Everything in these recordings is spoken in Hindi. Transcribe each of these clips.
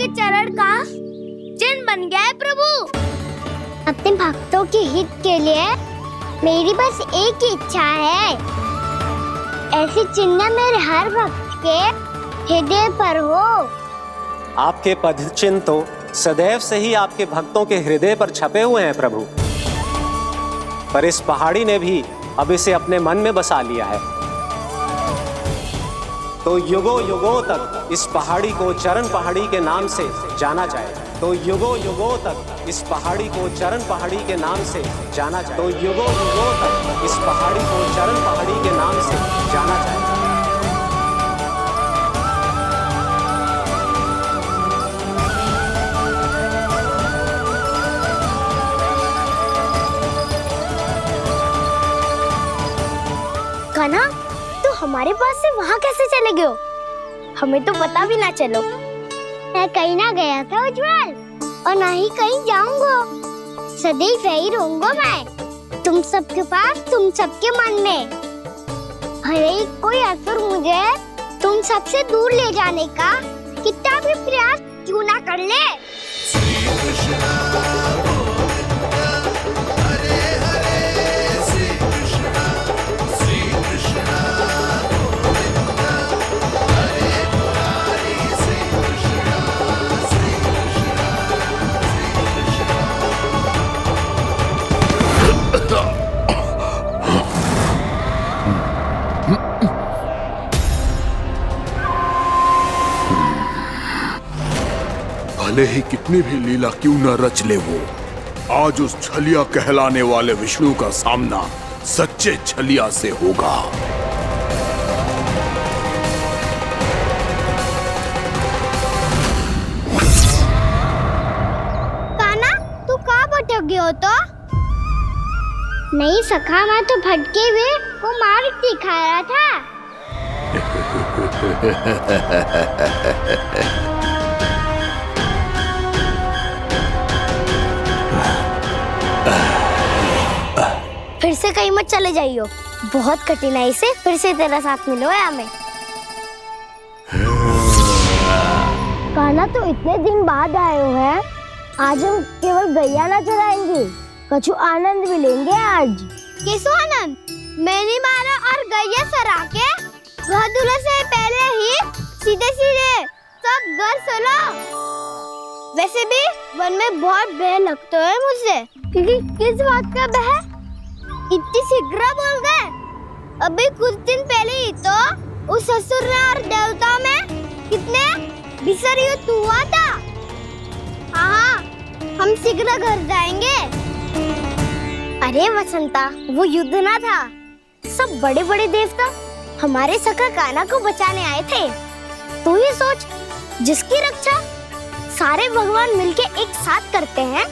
आपके चरण का चिन्ह बन गया है प्रभु। अपने भक्तों के हित के लिए मेरी बस एक ही इच्छा है, ऐसी चिन्ह मेरे हर भक्त के हृदय पर हो। आपके पद चिन्ह तो सदैव से ही आपके भक्तों के हृदय पर छपे हुए हैं प्रभु, पर इस पहाड़ी ने भी अब इसे अपने मन में बसा लिया है। तो युगों युगों तक इस पहाड़ी को चरण पहाड़ी के नाम से जाना जाए। तो युगों युगों तक इस पहाड़ी को चरण पहाड़ी के नाम से जाना जाए। तो युगों युगों तक इस पहाड़ी को चरण पहाड़ी के नाम से जाना जाए। कान्हा, तू हमारे पास से वहाँ कैसे चले गए हो? हमें तो पता भी ना चलो। मैं कहीं ना गया था उज्जवल, और ना ही कहीं जाऊंगा। सदैव यही रहूंगा मैं, तुम सबके पास, तुम सबके मन में। भले ही कोई असुर मुझे तुम सबसे दूर ले जाने का कितना भी प्रयास क्यों ना कर ले। भले ही कितनी भी लीला क्यों न रच ले वो, आज उस छलिया कहलाने वाले विष्णु का सामना सच्चे छलिया से होगा। कान्हा, तू कहाँ भटक गए हो? तो नहीं सखा, मैं तो भटके हुए को मार्ग दिखा रहा था। फिर से कहीं मत चले जाइयो, बहुत कठिनाई से फिर से तेरा साथ मिलो है हमें। कान्हा, तो इतने दिन बाद आए हो हैं, आज हम केवल गैया ना चराएंगे, कछु आनंद भी लेंगे आज। किसो आनंद? मैंने मारा और गैया चरा के वह दूल्हे से पहले ही सीधे सीधे सब घर सोलो। वैसे भी वन में बहुत भय लगता है मुझे, क्योंकि किस बात का भय? इतनी शीघ्र बोल गए। अभी कुछ दिन पहले ही तो उस असुर और देवताओं में कितने भीषण युद्ध हुआ था। हाँ, हम शीघ्र घर जाएंगे। अरे वसंता, वो युद्ध ना था, सब बड़े बड़े देवता हमारे सखा कान्हा को बचाने आए थे। तू ही सोच, जिसकी रक्षा सारे भगवान मिलके एक साथ करते हैं,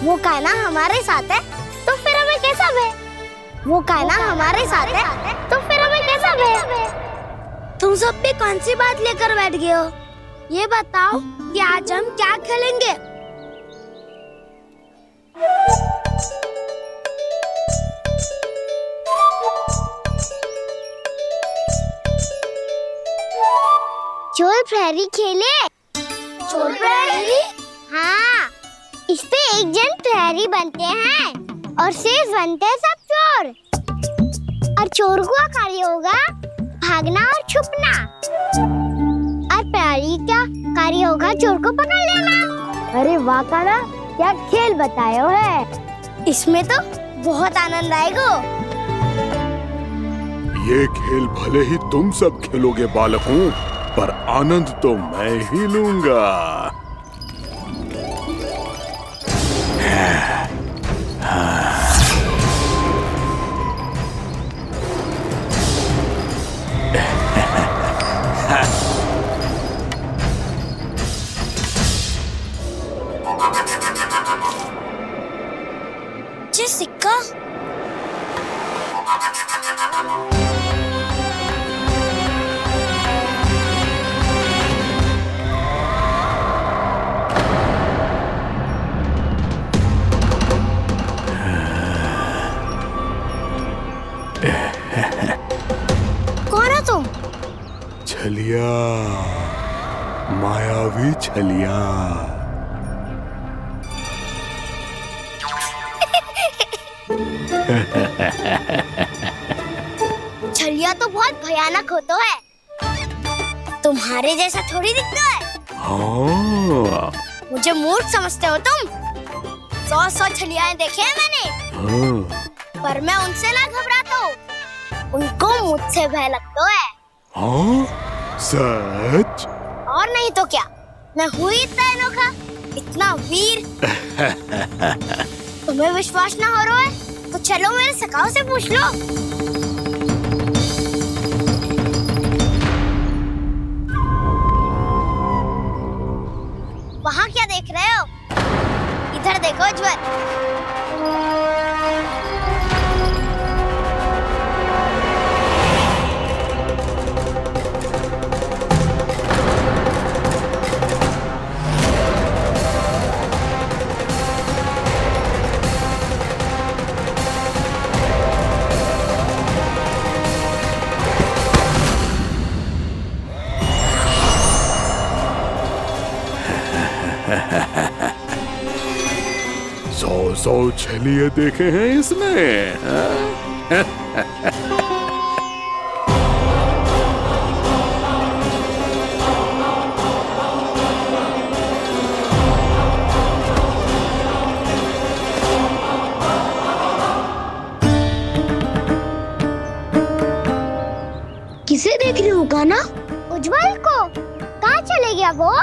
वो कान्हा हमारे साथ है, तो फिर हमें कैसा भय? वो कान्हा हमारे साथ है, तो फिर हमें कैसा भय? तुम सब भी कौन सी बात लेकर बैठ गए हो? ये बताओ कि आज हम क्या खेलेंगे? चोर प्रहरी खेले। चोर प्रहरी? हाँ, इस पे एक जन प्रहरी बनते हैं और शेष बनते हैं सब चोर। और चोर का कार्य होगा भागना और छुपना, और प्रहरी का कार्य होगा चोर को पकड़ लेना। अरे वाह कान्हा, क्या खेल बताया है। इसमें तो बहुत आनंद आएगा। ये खेल भले ही तुम सब खेलोगे बालकों, पर आनंद तो मैं ही लूंगा। ये सिक्का छलिया, मायावी छलिया। छलिया तो बहुत भयानक होता है, तुम्हारे जैसा थोड़ी दिखता है। हाँ। मुझे मूर्ख समझते हो तुम? 100 छलियाएं देखे हैं मैंने। हाँ। पर मैं उनसे ना घबराता हूँ, उनको मुझसे भय लगता है। हाँ? सच? और नहीं तो क्या, मैं हूँ ही इतना अनोखा, इतना वीर। तुम्हें विश्वास ना हो रहा है तो चलो मेरे सखाओं से पूछ लो। वहाँ क्या देख रहे हो? इधर देखो उज्जवल। सौ छलिए देखे हैं इसने। किसे देख रही हूँ कान्हा? उज्जवल को। कहाँ चले गया वो?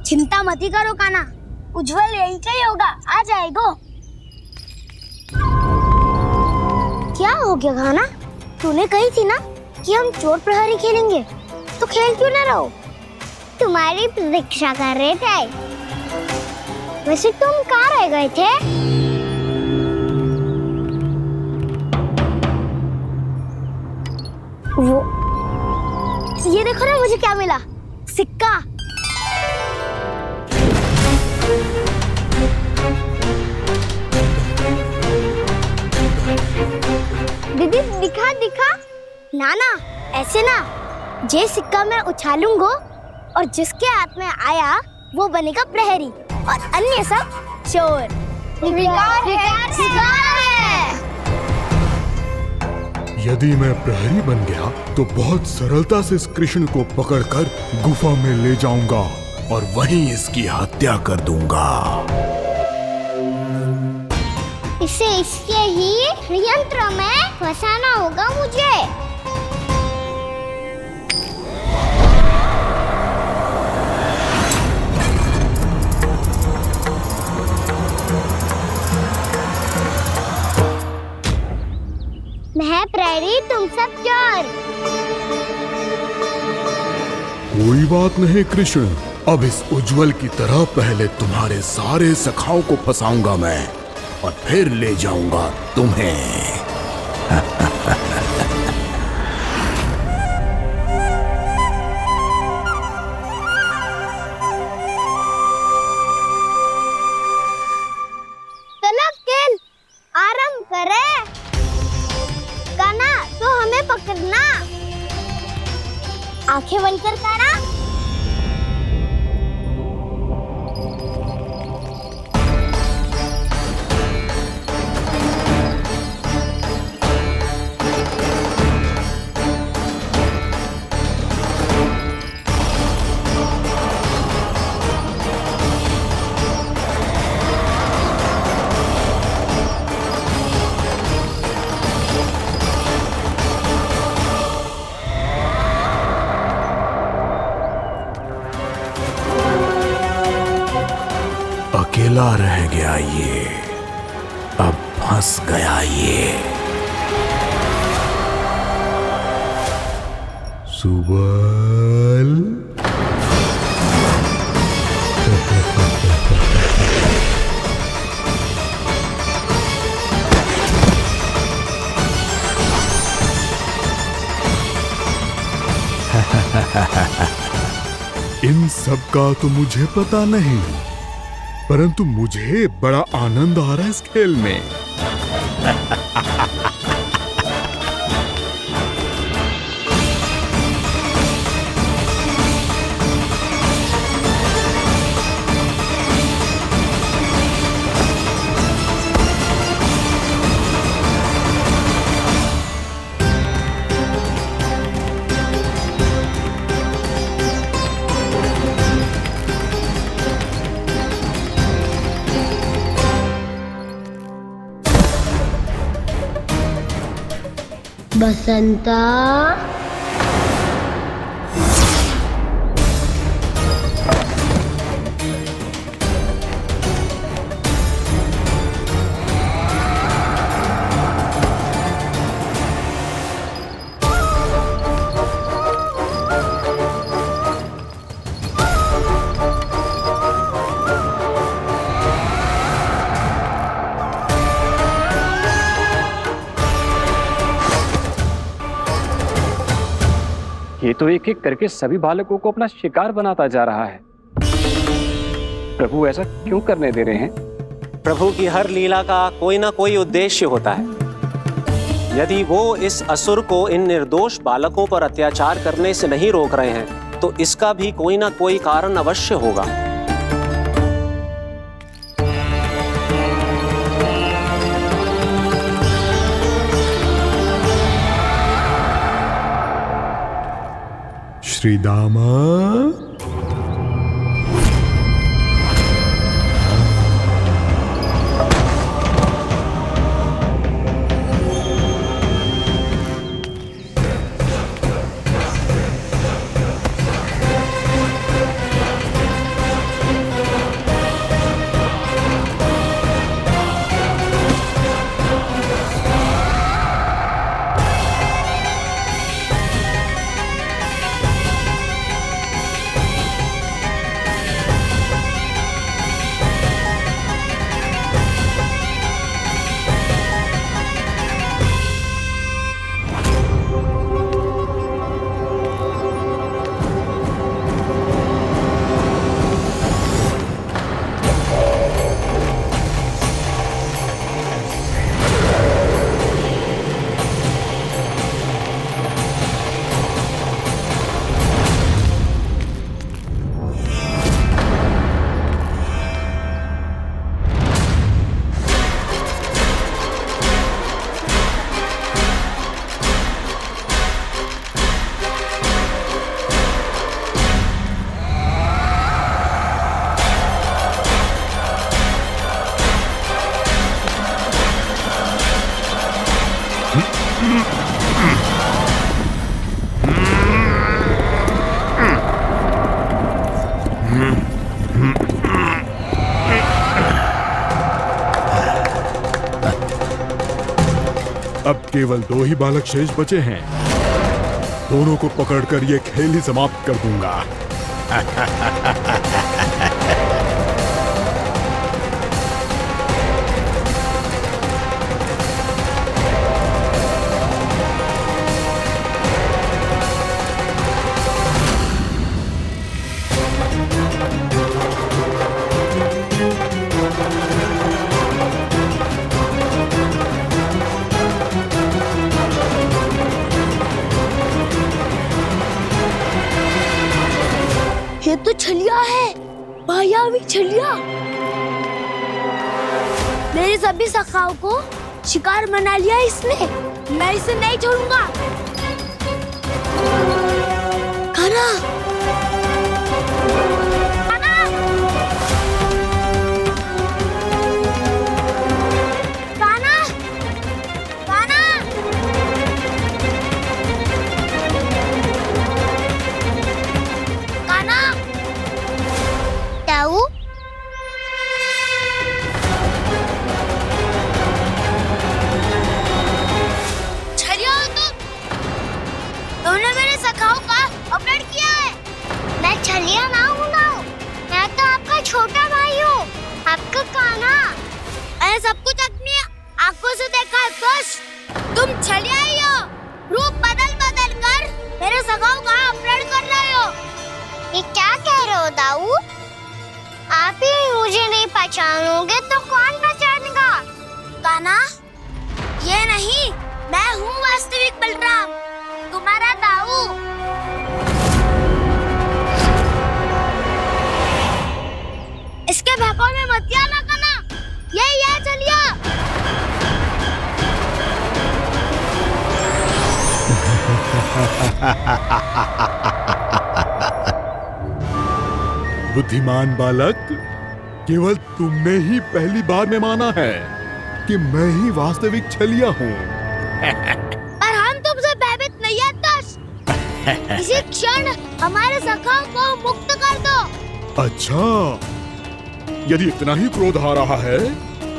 चिंता मत ही करो कान्हा, उज्जवल यहीं का ही होगा, आ जाएगा। क्या हो गया कान्हा? तूने कही थी ना कि हम चोर प्रहरी खेलेंगे, तो खेल क्यों ना रहो? तुम्हारी प्रतीक्षा कर रहे थे। वैसे तुम कहाँ रह गए थे? वो ये देखो ना, मुझे क्या मिला, सिक्का। दीदी दिखा दिखा। ना ना, ऐसे ना, जे सिक्का मैं उछालूंगा और जिसके हाथ में आया वो बनेगा प्रहरी और अन्य सब चोर। शिकार है। यदि मैं प्रहरी बन गया तो बहुत सरलता से इस कृष्ण को पकड़कर गुफा में ले जाऊंगा और वहीं इसकी हत्या कर दूंगा। इसे इसके ही यंत्र में फंसाना होगा मुझे। मैं प्रहरी, तुम सब चोर। कोई बात नहीं कृष्ण, अब इस उज्जवल की तरह पहले तुम्हारे सारे सखाओं को फंसाऊंगा मैं और फिर ले जाऊंगा तुम्हें। चलो खेल आरंभ करें। कान्हा तो हमें पकड़ना। आंखें बंद कर कान्हा। अकेला रह गया ये, अब फंस गया ये। सुबल। इन सब का तो मुझे पता नहीं, परंतु मुझे बड़ा आनंद आ रहा है इस खेल में। बसंता, ये तो एक एक करके सभी बालकों को अपना शिकार बनाता जा रहा है। प्रभु ऐसा क्यों करने दे रहे हैं? प्रभु की हर लीला का कोई ना कोई उद्देश्य होता है। यदि वो इस असुर को इन निर्दोष बालकों पर अत्याचार करने से नहीं रोक रहे हैं तो इसका भी कोई ना कोई कारण अवश्य होगा। श्री दामा, अब केवल 2 ही बालक शेष बचे हैं। दोनों को पकड़कर ये खेल ही समाप्त कर दूंगा। ये तो छलिया है, मायावी छलिया। मेरे सभी सखाओं को शिकार बना लिया इसने। मैं इसे नहीं छोड़ूंगा। कान्हा, कान्हा, कान्हा, कान्हा। कान्हा, ताऊ, छलिया हो तुमने मेरे सखाओं का अपहरण किया है। ये क्या कह रहे हो दाऊ? आप ही मुझे नहीं पहचानोगे तो कौन पहचानेगा? कान्हा, ये नहीं, मैं हूँ वास्तविक बलराम, तुम्हारा दाऊ। इसके भौकाल में मत आना कान्हा, ये चलिए। बुद्धिमान बालक, केवल तुमने ही पहली बार में माना है कि मैं ही वास्तविक छलिया हूँ। पर हम तुमसे भयभीत नहीं है दस। इसी क्षण हमारे सखाओं को मुक्त कर दो। अच्छा, यदि इतना ही क्रोध आ रहा है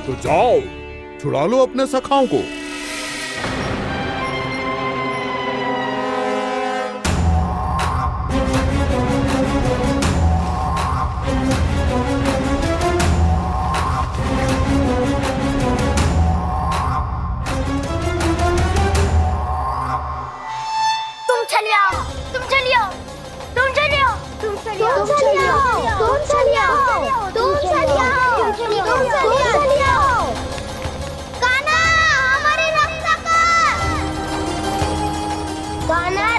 तो जाओ, छुड़ा लो अपने सखाओं को।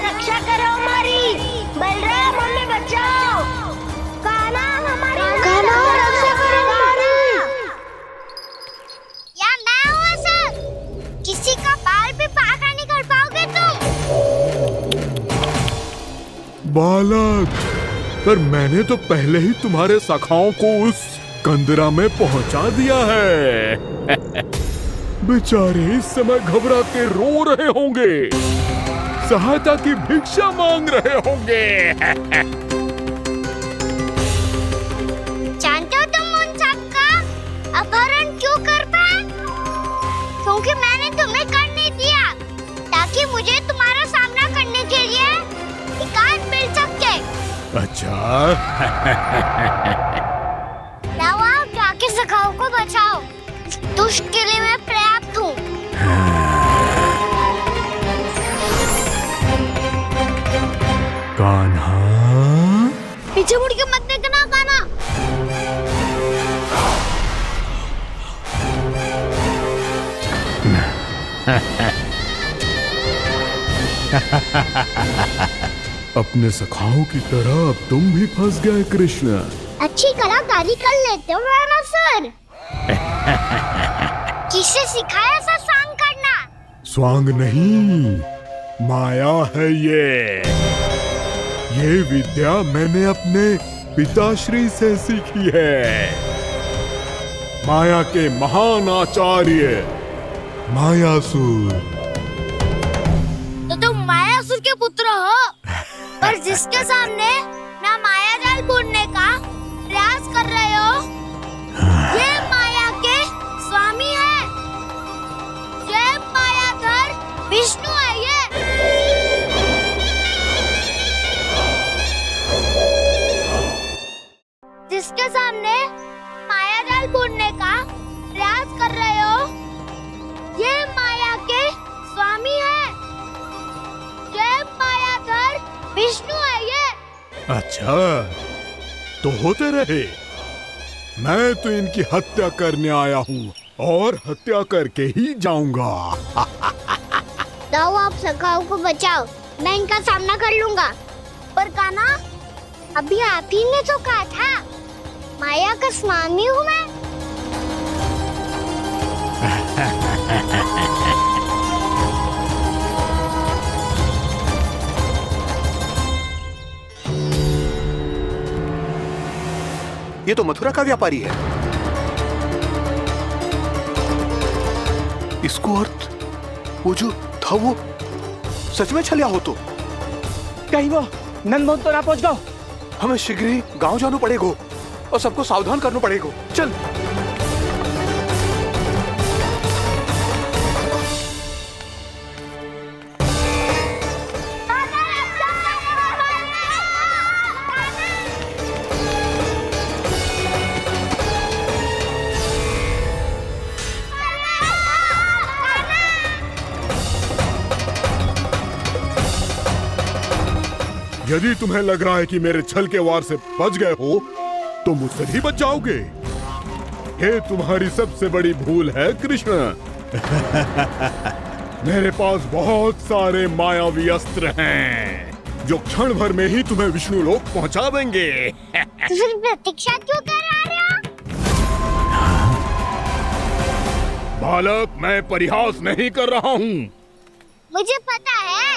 रक्षा करो हमारी, बलराम हमें बचाओ। कान्हा हमारी रक्षा करो हमारी। या मैं हूँ असद, किसी का बाल भी पाका नहीं कर पाओगे तुम। बालक, पर मैंने तो पहले ही तुम्हारे सखाओं को उस कंदरा में पहुंचा दिया है। बेचारे इस समय घबरा के रो रहे होंगे, सहायता की भिक्षा मांग रहे होंगे। जानते हो तुम उन सबका अपहरण क्यों कर पाए? क्योंकि मैंने तुम्हें कर नहीं दिया, ताकि मुझे तुम्हारा सामना करने के लिए विकास मिल सके। अच्छा। जाओ, जाके सखाओं को बचाओ। इस दुष्ट के लिए मैं पर्याप्त हूँ। कान्हा, पीछे मुड़ के मत देखना कान्हा। अपने सखाओं की तरह अब तुम भी फंस गए कृष्ण। अच्छी कलाकारी कर लेते हो रावणासुर। किससे सिखाया ऐसा स्वांग करना? स्वांग नहीं, माया है ये विद्या मैंने अपने पिताश्री से सीखी है। माया के महान आचार्य मायासुर। तो तुम मायासुर के पुत्र हो, पर जिसके सामने ना माया जाल बुनने का प्रयास कर रहे हो, ये माया के स्वामी है। ये मायाधर विष्णु है। ये जिसके सामने माया जाल बुनने का प्रयास कर रहे हो, ये माया के स्वामी है। ये मायाधर विष्णु है। ये अच्छा, तो होते रहे। मैं तो इनकी हत्या करने आया हूँ और हत्या करके ही जाऊंगा। दाऊ, आप सखाओं को बचाओ, मैं इनका सामना कर लूंगा। पर कान्हा, अभी आप ही ने तो कहा था माया का स्वामी हूँ मैं। ये तो मथुरा का व्यापारी है। इसको अर्थ वो जो था वो सच में छलिया हो तो कहीं वो नंदमोहन तो ना पहुंच गया। हमें शीघ्र ही गांव जाना पड़ेगा और सबको सावधान करना पड़ेगा। चल। यदि तुम्हें लग रहा है कि मेरे छल के वार से बच गए हो तो मुझसे भी बच जाओगे। ये तुम्हारी सबसे बड़ी भूल है कृष्ण। मेरे पास बहुत सारे मायावी अस्त्र हैं जो क्षण भर में ही तुम्हें विष्णु लोक पहुंचा देंगे। तो फिर प्रतीक्षा क्यों कर रहे हो? बालक, मैं परिहास नहीं कर रहा हूँ। मुझे पता है,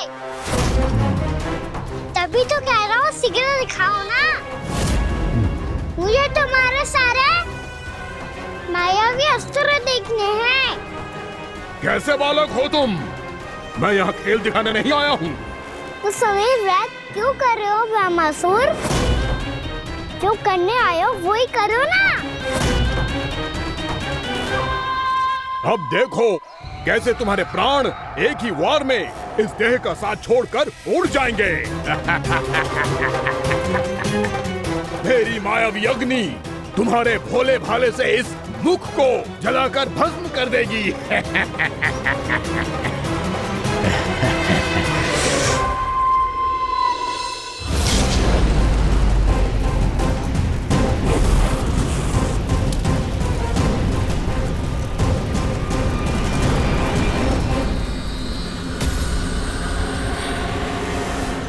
तभी तो कह रहा हूँ शीघ्र दिखाओ ना। मुझे तुम्हारे सारे मायावी अस्त्र देखने हैं। कैसे बालक हो तुम? मैं यहाँ खेल दिखाने नहीं आया हूँ। तो समय व्रत क्यों कर रहे हो ब्रह्मासुर? जो करने आए हो वही करो ना। अब देखो कैसे तुम्हारे प्राण एक ही वार में इस देह का साथ छोड़कर उड़ जाएंगे। मेरी मायावी अग्नि तुम्हारे भोले भाले से इस मुख को जलाकर भस्म कर देगी।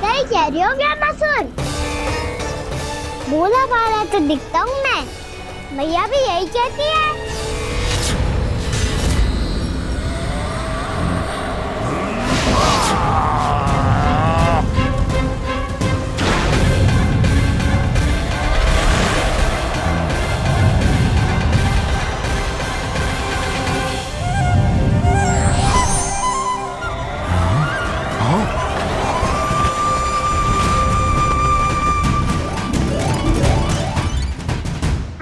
सही कह रही हो ब्रह्मासुर। भोला भाला तो दिखता हूँ मैं। मैया भी यही कहती है।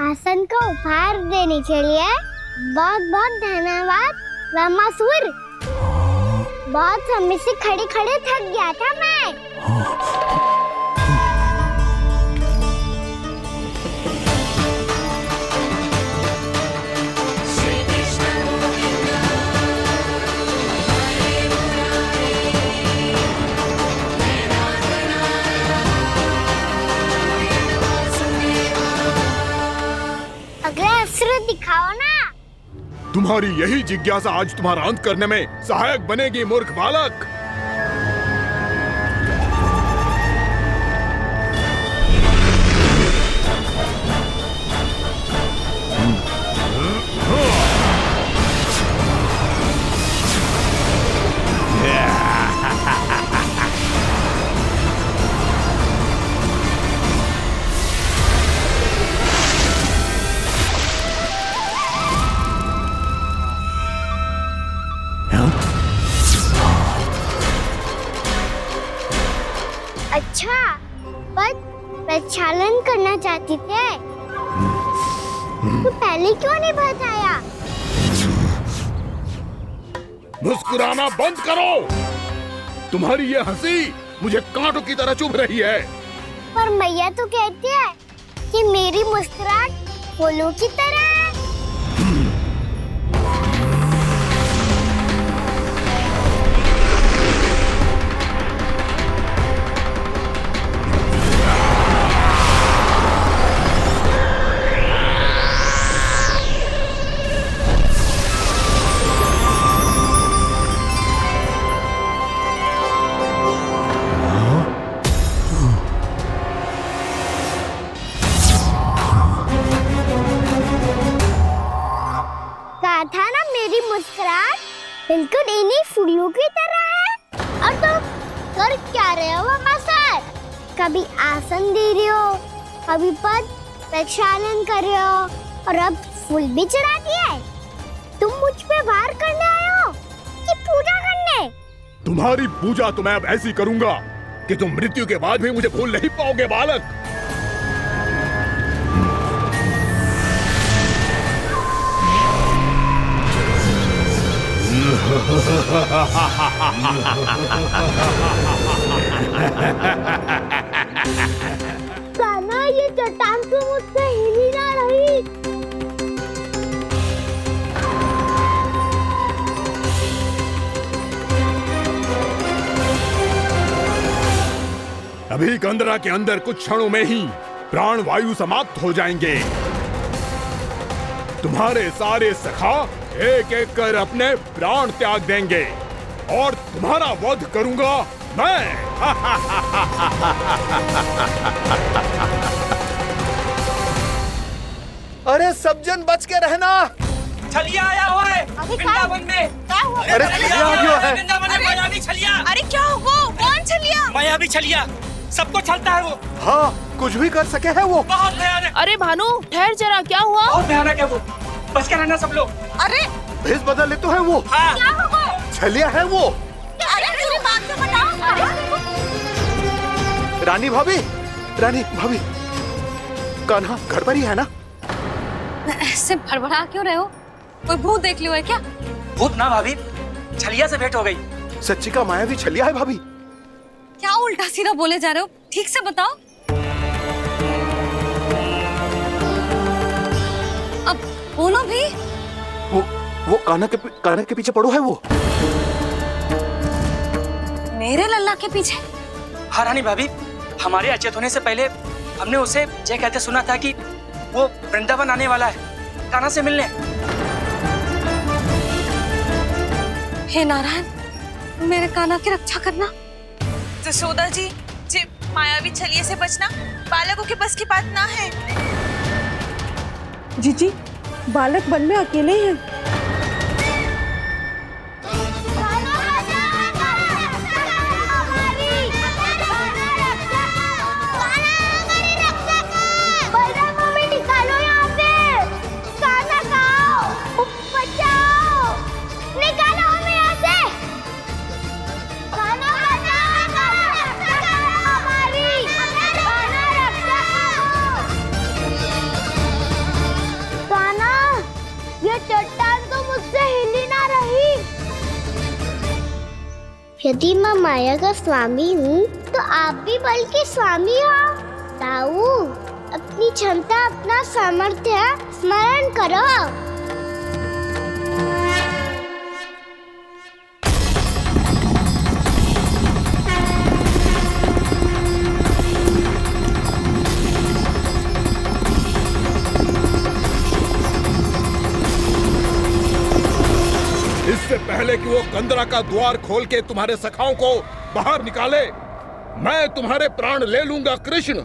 आसन को उपहार देने के लिए बहुत बहुत धन्यवाद ब्रह्मासुर। बहुत समय से खड़े खड़े थक गया था मैं। अगला अस्त्र दिखाओ ना। तुम्हारी यही जिज्ञासा आज तुम्हारा अंत करने में सहायक बनेगी मूर्ख बालक। अच्छा, पर प्रक्षालन करना चाहती थे तो पहले क्यों नहीं बताया? मुस्कुराना बंद करो। तुम्हारी ये हंसी मुझे कांटों की तरह चुभ रही है। पर मैया तो कहती है कि मेरी मुस्कुराहट फूलों की तरह है। कहा था ना मेरी मुस्कुराहट बिल्कुल इन्हीं फूलों की तरह है। और तुम कर क्या रहे हो ब्रह्मासुर? कभी आसन दे रहे हो, कभी पद प्रक्षालन कर रहे हो और अब फूल भी चढ़ा दिए। तुम मुझ पे वार करने आए हो कि पूजा करने? तुम्हारी पूजा तो मैं अब ऐसी करूंगा कि तुम मृत्यु के बाद भी मुझे भूल नहीं पाओगे बालक। कान्हा, ये चट्टान तो मुझसे हिल ही ना रही। अभी कंदरा के अंदर कुछ क्षणों में ही प्राण वायु समाप्त हो जाएंगे। तुम्हारे सारे सखा एक एक कर अपने प्राण त्याग देंगे और तुम्हारा वध करूंगा मैं। अरे सब जन बच के रहना। छलिया आया हुआ है वृंदावन में। अरे छलिया आ गया है। वृंदावन में मायावी छलिया। अरे क्या हुआ? कौन छलिया? मायावी छलिया सबको छलता है वो। हाँ, कुछ भी कर सके है वो। बहुत भयानक। अरे भानु ठहर जरा, क्या हुआ? बहुत भयानक है वो, बच के रहना सब लोग। अरे भेष बदल ले तो है वो। हाँ। क्या हुआ? छलिया है वो। अरे मेरी बात तो बताओ। रानी भाभी, रानी भाभी, कान्हा घर पर ही है ना? ऐसे भड़बड़ा क्यों रहे हो? कोई भूत देख लियो है क्या? भूत ना भाभी, छलिया से भेंट हो गई। सच्ची का मायावी छलिया है भाभी। क्या उल्टा सीधा बोले जा रहे हो? ठीक से बताओ। अब बोलो भी। वो कान्हा के पीछे पड़ो है वो। मेरे लल्ला के पीछे? हाँ रानी भाभी, हमारे अचेत होने से पहले हमने उसे ये कहते सुना था कि वो वृंदावन आने वाला है कान्हा से मिलने। हे नारायण, मेरे कान्हा की रक्षा करना। जसोदा जी, मायावी छलिए से बचना बालकों के बस की बात ना है। जीजी, बालक वन में अकेले हैं। चट्टान तो मुझसे हिली ना रही। यदि मैं माया का स्वामी हूँ तो आप भी बल के स्वामी हो। ताऊ, अपनी क्षमता, अपना सामर्थ्य स्मरण करो। इससे पहले कि वो कंदरा का द्वार खोल के तुम्हारे सखाओं को बाहर निकाले, मैं तुम्हारे प्राण ले लूंगा कृष्ण।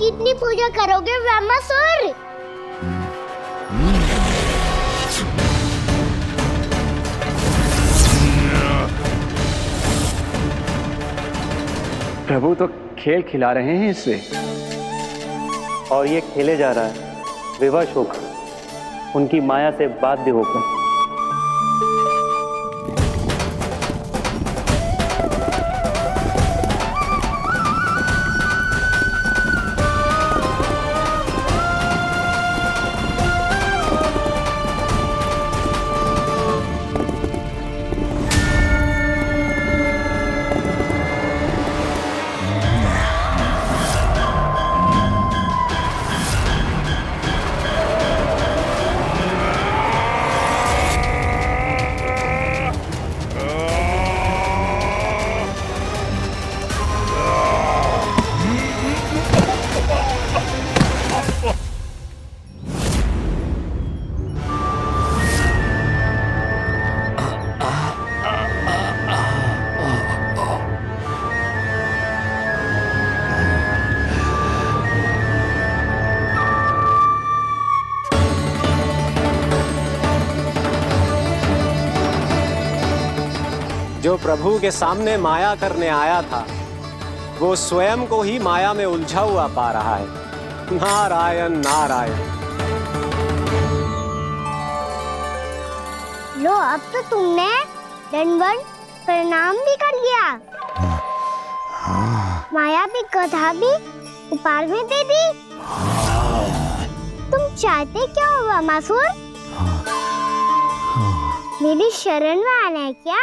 कितनी पूजा करोगे ब्रह्मासुर? प्रभु तो खेल खिला रहे हैं इससे, और ये खेले जा रहा है विवश होकर, उनकी माया से बाध्य होकर। जो प्रभु के सामने माया करने आया था वो स्वयं को ही माया में उलझा हुआ पा रहा है। नारायण नारायण। लो, अब तो तुमने दंडवत प्रणाम भी कर लिया, माया भी कथा भी उपहार में दे दी। तुम चाहते क्या हो वामासुर? मेरी शरण में आना है क्या?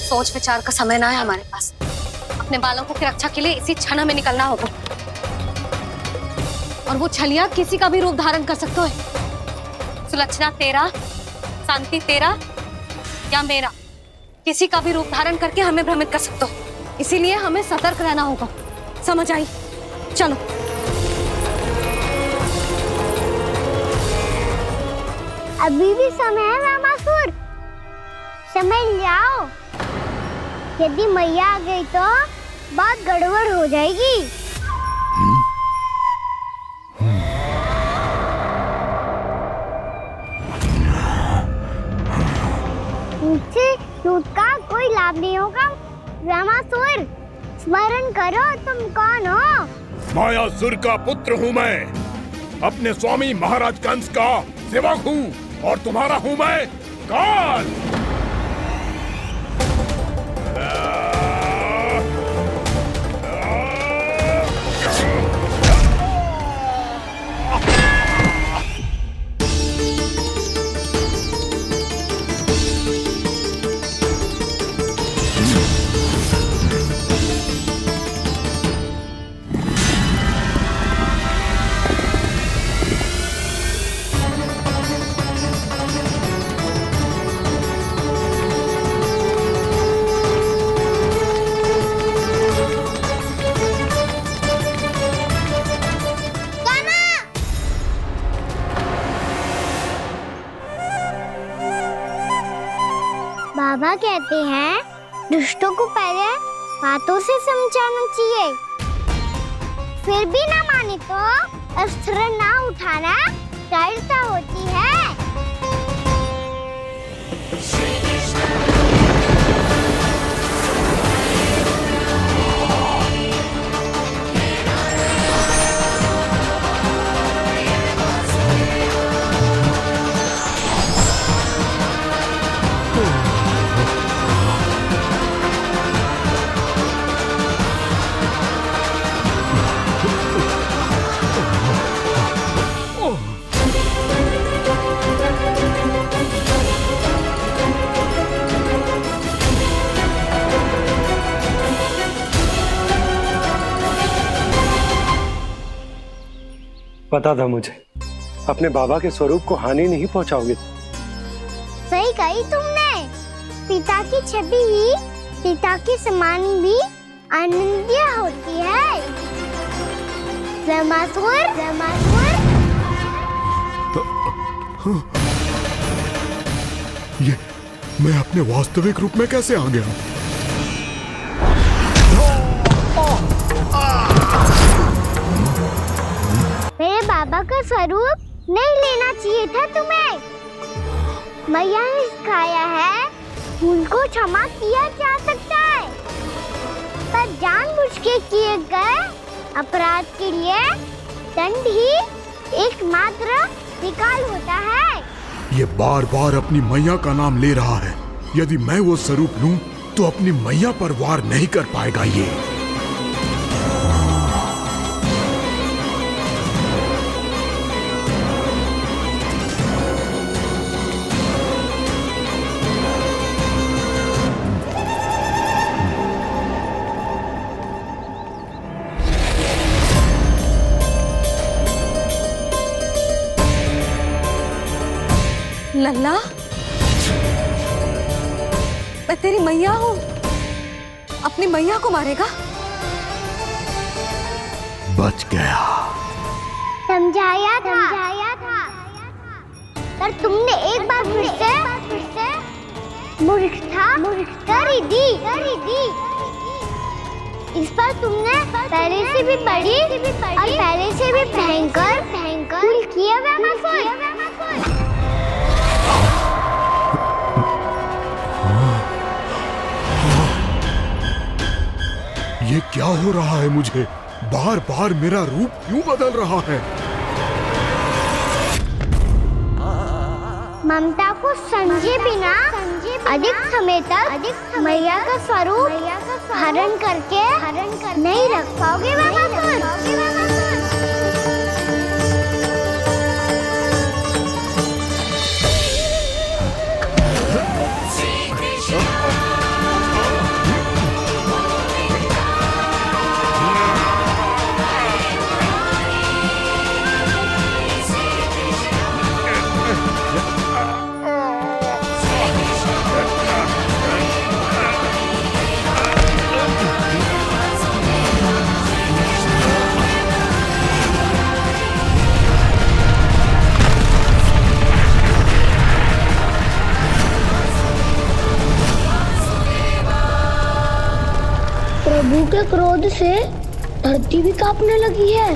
सोच विचार का समय ना है हमारे पास। अपने बालकों की रक्षा के लिए इसी क्षण हमें निकलना होगा। और वो छलिया किसी का भी रूप धारण कर सकते है। सुलक्षणा तेरा, शांति तेरा या मेरा, किसी का भी रूप धारण करके हमें भ्रमित कर सकते हो। इसीलिए हमें सतर्क रहना होगा। समझ आई? चलो। अभी भी समय है वामासुर, समझ जाओ। यदि मैया आ गई तो बात गड़बड़ हो जाएगी। मुझसे झूठ का कोई लाभ नहीं होगा। वामासुर, स्मरण करो तुम कौन हो। मायासुर का पुत्र हूँ मैं, अपने स्वामी महाराज कंस का सेवक हूँ, और तुम्हारा हूँ मैं काल। बाबा कहते हैं दुष्टों को पहले बातों से समझाना चाहिए, फिर भी ना माने तो अस्त्र ना उठाना दृढ़ता होती है। पता था मुझे, अपने बाबा के स्वरूप को हानि नहीं पहुंचाओगे। सही कही तुमने। पिता की छवि ही पिता के समान भी आनंदीय होती है। वामासुर, वामासुर। ये मैं अपने वास्तविक रूप में कैसे आ गया? मेरे बाबा का स्वरूप नहीं लेना चाहिए था तुम्हें। मैया ने सिखाया है भूल को क्षमा किया जा सकता है, पर जानबूझ के किए गए अपराध के लिए दंड ही एकमात्र विकल्प होता है। ये बार बार अपनी मैया का नाम ले रहा है। यदि मैं वो स्वरूप लूं तो अपनी मैया पर वार नहीं कर पाएगा ये। लल्ला, मैं तेरी मैया हूँ, अपनी मैया को मारेगा? बच गया। समझाया था पर तुमने एक बार फिर से मूर्खता कर ही दी। इस पर तुमने पहले से भी बड़ी और पहले से भी भयंकर भूल किया ये क्या हो रहा है मुझे? बार बार मेरा रूप क्यों बदल रहा है? ममता को समझे बिना अधिक समय तक मैया का स्वरूप हरण करके नहीं रख पाओगे प्रभु के क्रोध से धरती भी कांपने लगी है।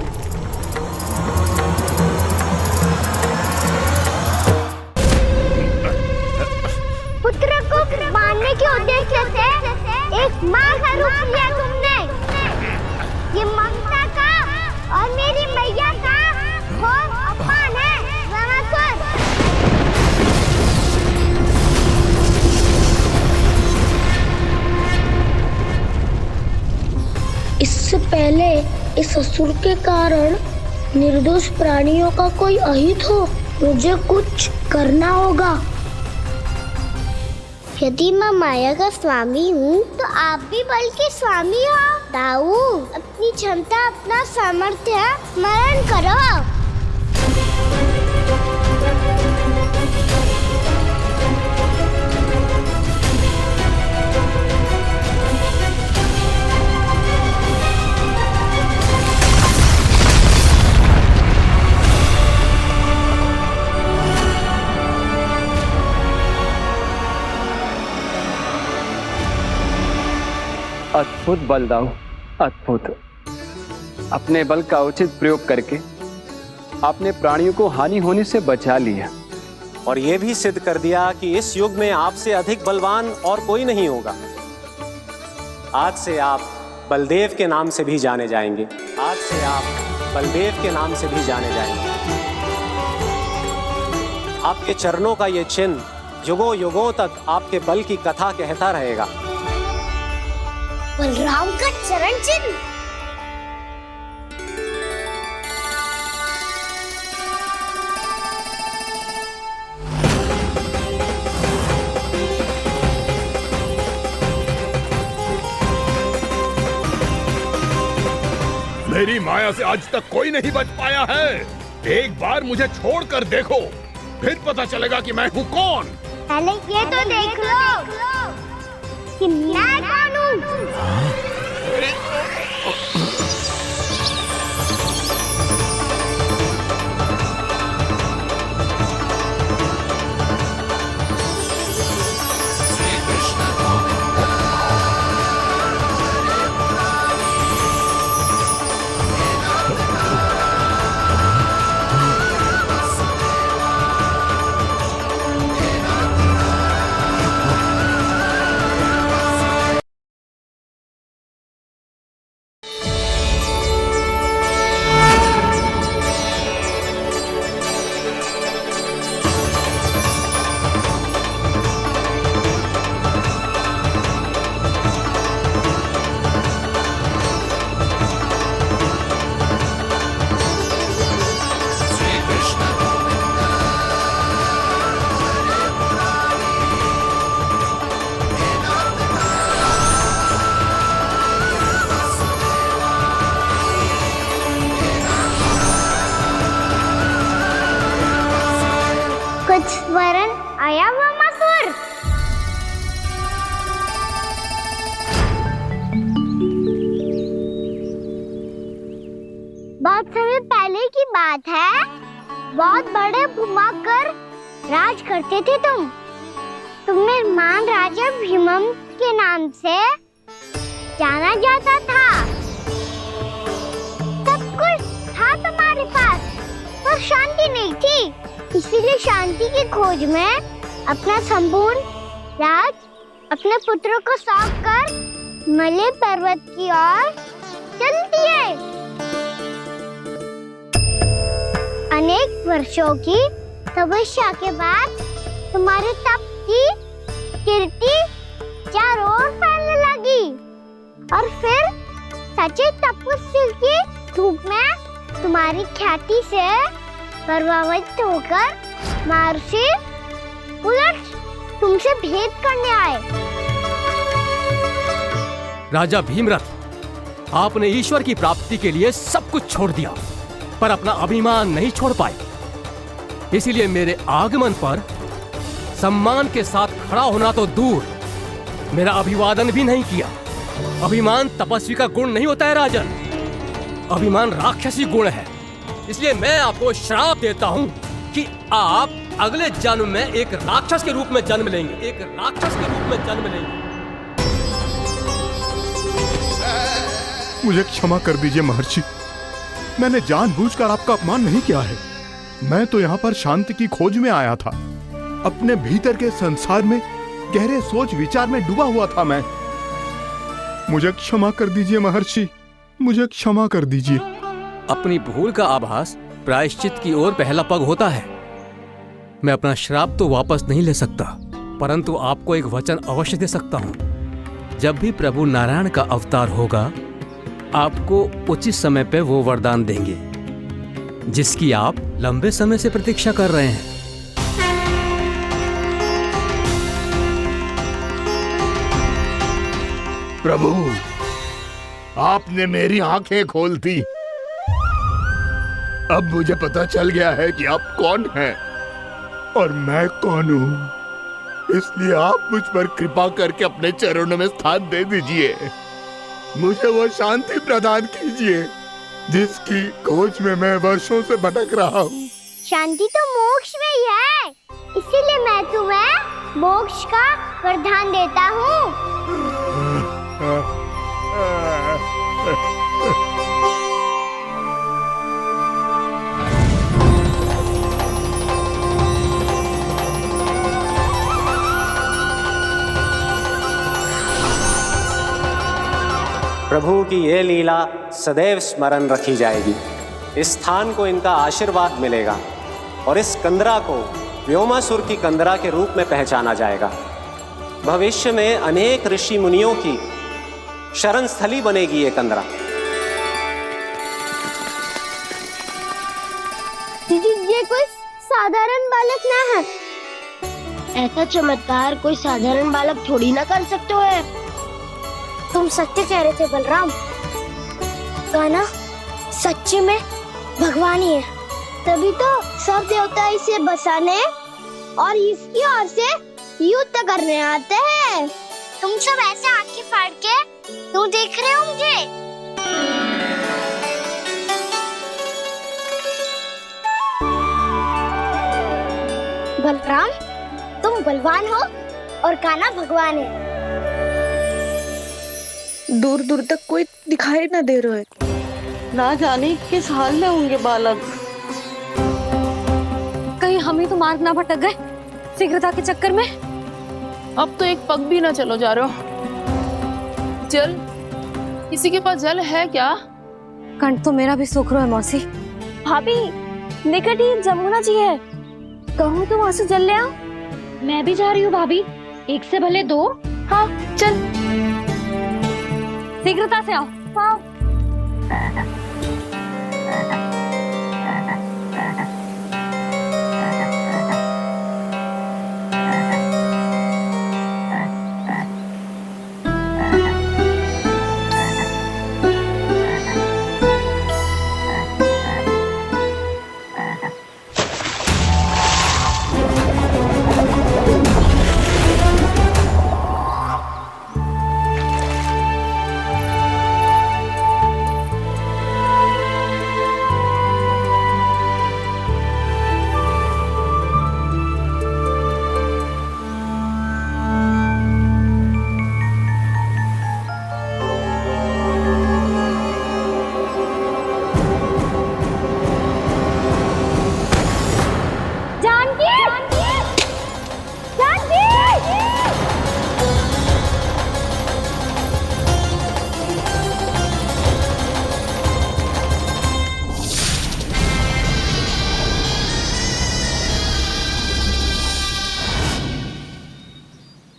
पुत्र को मारने के उद्देश्य से एक मां का रूप लिया तुमने। ये ममता का और मेरी मैया का घोर अपमान है रामासुर। इससे पहले इस असुर के कारण निर्दोष प्राणियों का कोई अहित हो, मुझे कुछ करना होगा। यदि मैं माया का स्वामी हूँ तो आप भी बल के स्वामी हो। दाऊ, अपनी क्षमता अपना सामर्थ्य स्मरण करो। अद्भुत बलदाऊ, अद्भुत। अपने बल का उचित प्रयोग करके आपने प्राणियों को हानि होने से बचा लिया और ये भी सिद्ध कर दिया कि इस युग में आपसे अधिक बलवान और कोई नहीं होगा। आज से आप बलदेव के नाम से भी जाने जाएंगे। आज से आप बलदेव के नाम से भी जाने जाएंगे। आपके चरणों का ये चिन्ह युगों युगों तक आपके बल की कथा कहता रहेगा। बलराम का चरण चिन्ह। मेरी माया से आज तक कोई नहीं बच पाया है। एक बार मुझे छोड़कर देखो, फिर पता चलेगा कि मैं हूँ कौन। पहले ये तो देख लो कि मैं कौन हूँ। बहुत समय पहले की बात है। बहुत बड़े घुमाकर राज करते थे तुम्हें महान राजा भीमम के नाम से जाना जाता था। सब कुछ था तुम्हारे पास, पर शांति नहीं थी। इसीलिए शांति की खोज में अपना संपूर्ण राज अपने पुत्रों को सौंप कर मलय पर्वत की ओर चल दिए। अनेक वर्षों की तपस्या के बाद तुम्हारे तप की कीर्ति चारों ओर फैलने लगी और फिर सच्चे तपस्वी के रूप में तुम्हारी ख्याति से प्रभावित होकर महर्षि उलट तुमसे भेंट करने आए। राजा भीमरथ, आपने ईश्वर की प्राप्ति के लिए सब कुछ छोड़ दिया, पर अपना अभिमान नहीं छोड़ पाए। इसीलिए मेरे आगमन पर सम्मान के साथ खड़ा होना तो दूर, मेरा अभिवादन भी नहीं किया। अभिमान तपस्वी का गुण नहीं होता है राजन, अभिमान राक्षसी गुण है। इसलिए मैं आपको श्राप देता हूं कि आप अगले जन्म में एक राक्षस के रूप में जन्म लेंगे, एक राक्षस के रूप में जन्म लेंगे। मुझे क्षमा कर दीजिए महर्षि, मैंने जानबूझकर आपका अपमान नहीं किया है। मैं तो यहाँ पर शांति की खोज में आया था। अपने भीतर के संसार में गहरे सोच विचार में डूबा हुआ था मैं। मुझे क्षमा कर दीजिए महर्षि, मुझे क्षमा कर दीजिए। अपनी भूल का आभास प्रायश्चित की ओर पहला पग होता है। मैं अपना श्राप तो वापस नहीं ले सकता, परंतु आपको एक वचन अवश्य दे सकता हूँ। जब भी प्रभु नारायण का अवतार होगा, आपको उचित समय पे वो वरदान देंगे जिसकी आप लंबे समय से प्रतीक्षा कर रहे हैं। प्रभु, आपने मेरी आंखें खोल दी। अब मुझे पता चल गया है कि आप कौन हैं और मैं कौन हूँ। इसलिए आप मुझ पर कृपा करके अपने चरणों में स्थान दे दीजिए। मुझे वो शांति प्रदान कीजिए जिसकी खोज में मैं वर्षों से भटक रहा हूँ। शांति तो मोक्ष में ही है, इसीलिए मैं तुम्हें मोक्ष का वरदान देता हूँ। प्रभु की ये लीला सदैव स्मरण रखी जाएगी। इस स्थान को इनका आशीर्वाद मिलेगा और इस कंदरा को व्योमासुर की कंदरा के रूप में पहचाना जाएगा। भविष्य में अनेक ऋषि मुनियों की शरण स्थली बनेगी ये कंदरा। दीदी, ये कोई साधारण बालक ना है। ऐसा चमत्कार कोई साधारण बालक थोड़ी ना कर सकते हो। तुम सत्य कह रहे थे बलराम, गाना सच्ची में भगवान ही है। तभी तो सब देवता इसे बसाने और इसकी ओर से युद्ध करने आते हैं। तुम सब ऐसे आंखें फाड़ के क्यों देख रहे हो मुझे? बलराम, तुम बलवान हो और कान्हा भगवान है। दूर दूर तक कोई दिखाई न दे रहा है। ना जाने किस हाल में होंगे बालक। कहीं हम ही तो मार्ग ना भटक गए शीघ्रता के चक्कर में। अब तो एक पग भी ना चलो जा रहे हो। जल, किसी के पास जल है क्या? कंठ तो मेरा भी सूख रहा है मौसी। भाभी, निकट ही जमुना जी है, कहूँ तो वहाँ से जल ले आओ। मैं भी जा रही हूँ भाभी, एक से भले दो। हाँ चल, शीघ्रता से आओ। हाँ।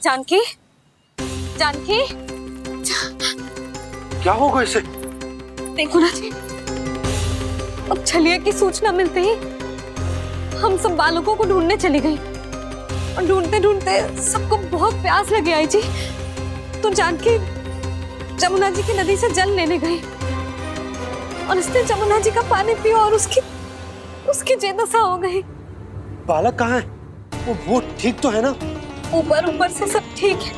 जानकी, जानकी, क्या होगा इसे? देखो ना जी, अब छलिया की सूचना मिलते ही हम सब बालकों को ढूंढने चली गई और ढूंढते ढूंढते सबको बहुत प्यास लगी आई जी। तो जानकी जमुना जी की नदी से जल लेने गई और उसने जमुना जी का पानी पिया और उसकी जेदशा हो गई। बालक कहाँ है? वो ठीक तो है ना? ऊपर से सब ठीक है,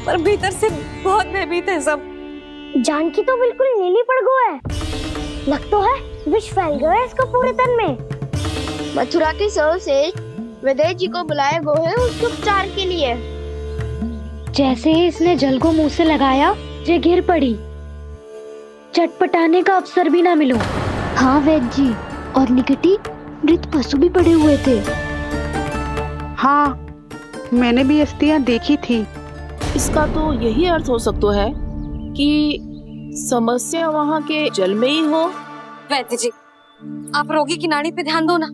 पर भीतर से बहुत भयभीत है सब। जानकी तो बिल्कुल नीली पड़ गया है। लग तो है विष फैल गया है इसको पूरे तन में। मथुरा के सर्वश्रेष्ठ विदेह जी को बुलाए गए हैं उसके उपचार के लिए। जैसे ही इसने जल को मुंह से लगाया, ये गिर पड़ी। चटपटाने का अवसर भी ना मिलो। हाँ वैद्य जी, और निकटी मृत पशु भी पड़े हुए थे। हाँ, मैंने भी अस्थियां देखी थी। इसका तो यही अर्थ हो सकता है कि समस्या वहाँ के जल में ही हो। वैद्य जी, आप रोगी की नाड़ी पे ध्यान दो ना।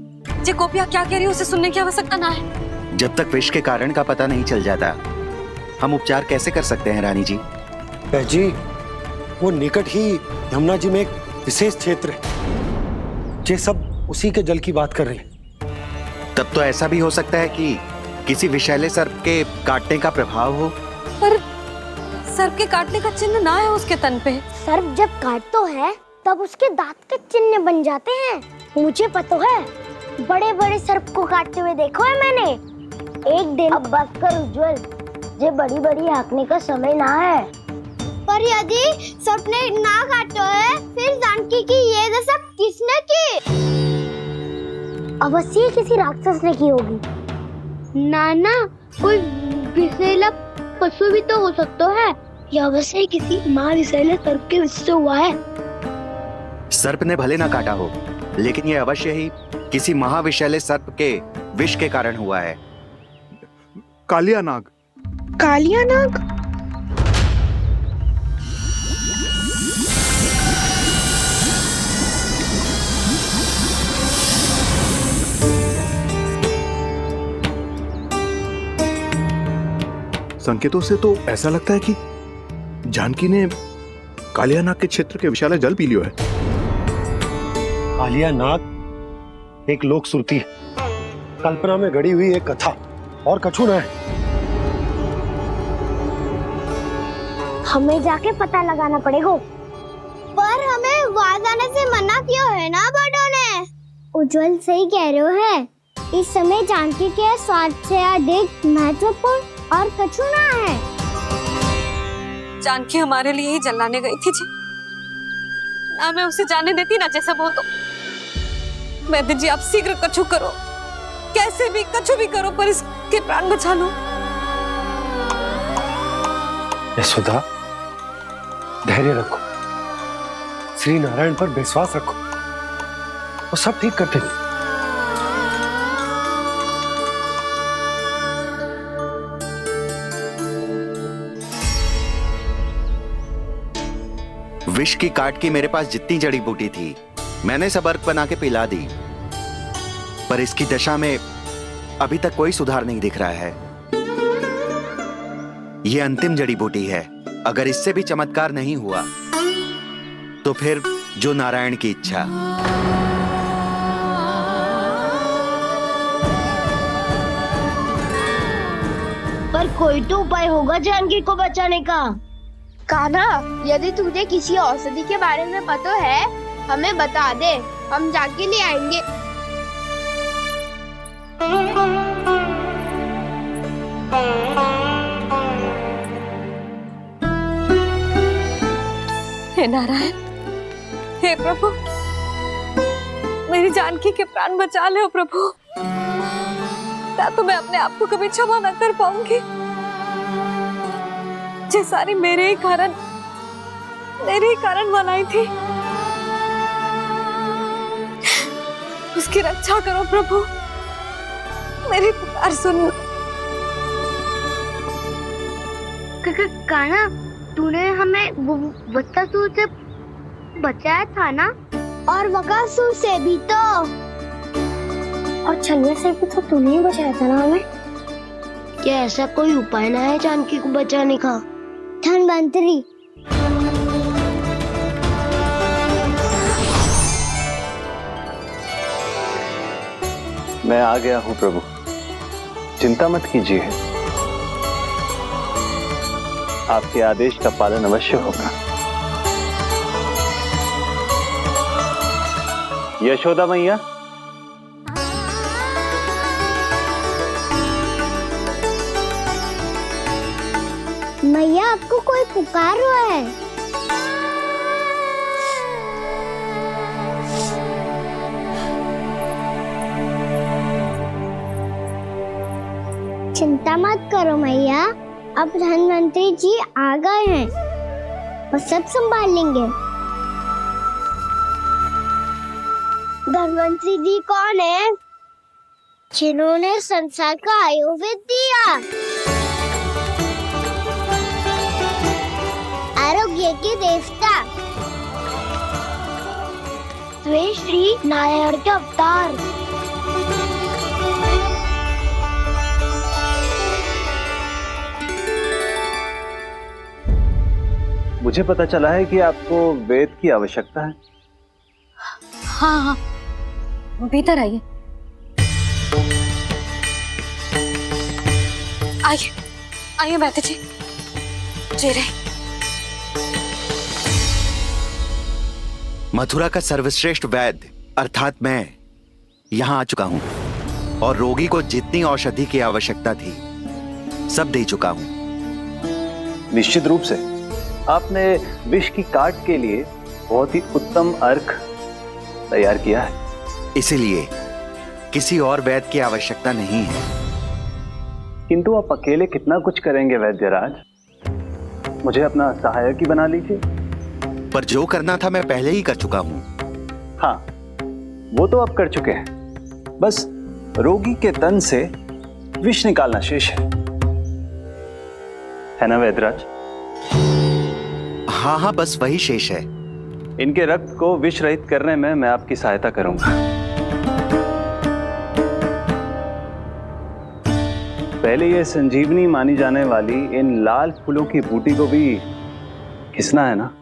जे गोपिया क्या कह रही है उसे सुनने की आवश्यकता ना है। जब तक विष के कारण का पता नहीं चल जाता, हम उपचार कैसे कर सकते हैं रानी जी? जी, वो निकट ही यमुना जी में एक विशेष क्षेत्र है। ये सब उसी के जल की बात कर रही है। तब तो ऐसा भी हो सकता है कि किसी विषैले सर्प के काटने का प्रभाव हो। पर सर्प के काटने का चिन्ह ना है उसके तन पे। सर्प जब काटता है तब उसके दांत के चिन्ह बन जाते हैं। मुझे पता है, बड़े बड़े सर्प को काटते हुए देखो है मैंने। एक दिन अब बस कर उज्जवल, ये बड़ी बड़ी हाँकने का समय ना है। पर यदि सर्प ने ना काटा है, फिर जानकी की ये दशा किसने की? अवश्य किसी राक्षस ने की होगी। नाना, कोई विषैला पशु भी तो हो सकता है। यह अवश्य किसी महाविषैले सर्प के विष से हुआ है। सर्प ने भले ना काटा हो, लेकिन यह अवश्य ही किसी महाविषैले सर्प के विष के कारण हुआ है। कालिया नाग। कालिया नाग? संकेतों से तो ऐसा लगता है कि जानकी ने कालिया नाग के क्षेत्र के विशाल जल पी लियो है। कालिया नाग एक लोक श्रुति है, कल्पना में गढ़ी हुई एक कथा, और कछु न है। हमें जाके पता लगाना पड़ेगा। पर हमें वहां जाने से मना किया है ना बड़ों ने। उज्जवल सही कह रहे हो है। इस समय जानकी के स्वास्थ्य से अधिक महत्वपूर्ण और कछु ना है। जानकी हमारे लिए ही जलाने गई थी जी। ना मैं उसे जाने देती ना जैसा वो तो। वैद्य जी, आप शीघ्र कछु करो, कैसे भी कछु भी करो, पर इसके प्राण बचा लो। यशोदा, धैर्य रखो, श्री नारायण पर विश्वास रखो, वो सब ठीक कर देंगे। विष की काट की मेरे पास जितनी जड़ी बूटी थी, मैंने सब अर्क बना के पिला दी, पर इसकी दशा में अभी तक कोई सुधार नहीं दिख रहा है। यह अंतिम जड़ी बूटी है। अगर इससे भी चमत्कार नहीं हुआ, तो फिर जो नारायण की इच्छा। पर कोई तो उपाय होगा जानकी को बचाने का। कान्हा, यदि तुझे किसी औषधि के बारे में पता है, हमें बता दे, हम जाके ले आएंगे। हे नारायण, हे प्रभु, मेरी जानकी के प्राण बचा ले प्रभु। या तो मैं अपने आप को कभी क्षमा न कर पाऊंगी। ये सारी मेरे ही कारण बनाई थी। उसकी रक्षा करो प्रभु, मेरी पुकार सुनो। कान्हा, तूने हमें वत्सासुर से बचाया था ना? और बकासुर से भी तो। और छलिया से भी तो तूने ही बचाया था ना हमें। क्या ऐसा कोई उपाय ना है जानकी को बचाने का? धनवंतरी, मैं आ गया हूं प्रभु, चिंता मत कीजिए, आपके आदेश का पालन अवश्य होगा। यशोदा मैया, मैया आपको कोई पुकार रहा है। चिंता मत करो मैया, अब धनवंतरी जी आ गए हैं, वो सब संभाल लेंगे। धनवंतरी जी कौन है? जिन्होंने संसार का आयुर्वेद दिया, आरोग्य के देवता, वे श्री नारायण के अवतार। मुझे पता चला है कि आपको वेद की आवश्यकता है। हाँ हाँ, भीतर आइए। आइए आइए बैठे जी, जी रहे। मथुरा का सर्वश्रेष्ठ वैद्य अर्थात मैं यहाँ आ चुका हूँ और रोगी को जितनी औषधि की आवश्यकता थी सब दे चुका हूँ। निश्चित रूप से आपने विष की काट के लिए बहुत ही उत्तम अर्क तैयार किया है, इसीलिए किसी और वैद्य की आवश्यकता नहीं है। किंतु आप अकेले कितना कुछ करेंगे वैद्यराज, मुझे अपना सहायक ही बना लीजिए। पर जो करना था मैं पहले ही कर चुका हूँ। हाँ, वो तो आप कर चुके हैं, बस रोगी के तन से विष निकालना शेष है ना वैद्यराज? हाँ हाँ, बस वही शेष है। इनके रक्त को विष रहित करने में मैं आपकी सहायता करूंगा। पहले ये संजीवनी मानी जाने वाली इन लाल फूलों की बूटी को भी घिसना है ना?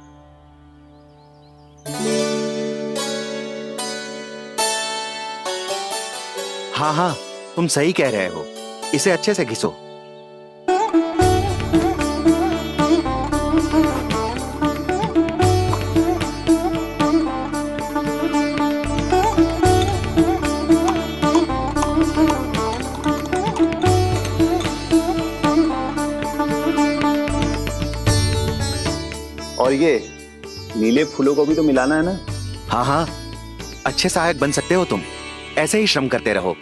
हाँ हाँ, तुम सही कह रहे हो, इसे अच्छे से घिसो। और ये नीले फूलों को भी तो मिलाना है ना? हाँ हाँ, अच्छे सहायक बन सकते हो तुम, ऐसे ही श्रम करते रहो।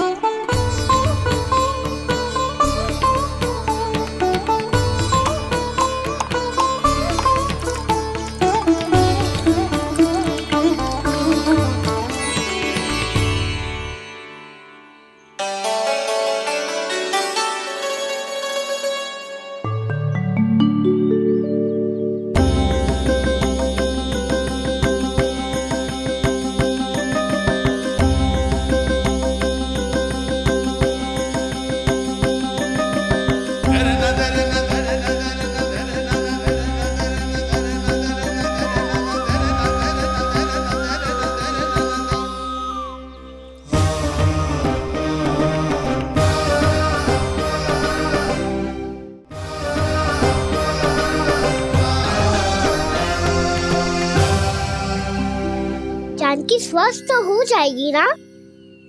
जानकी स्वस्थ तो हो जाएगी ना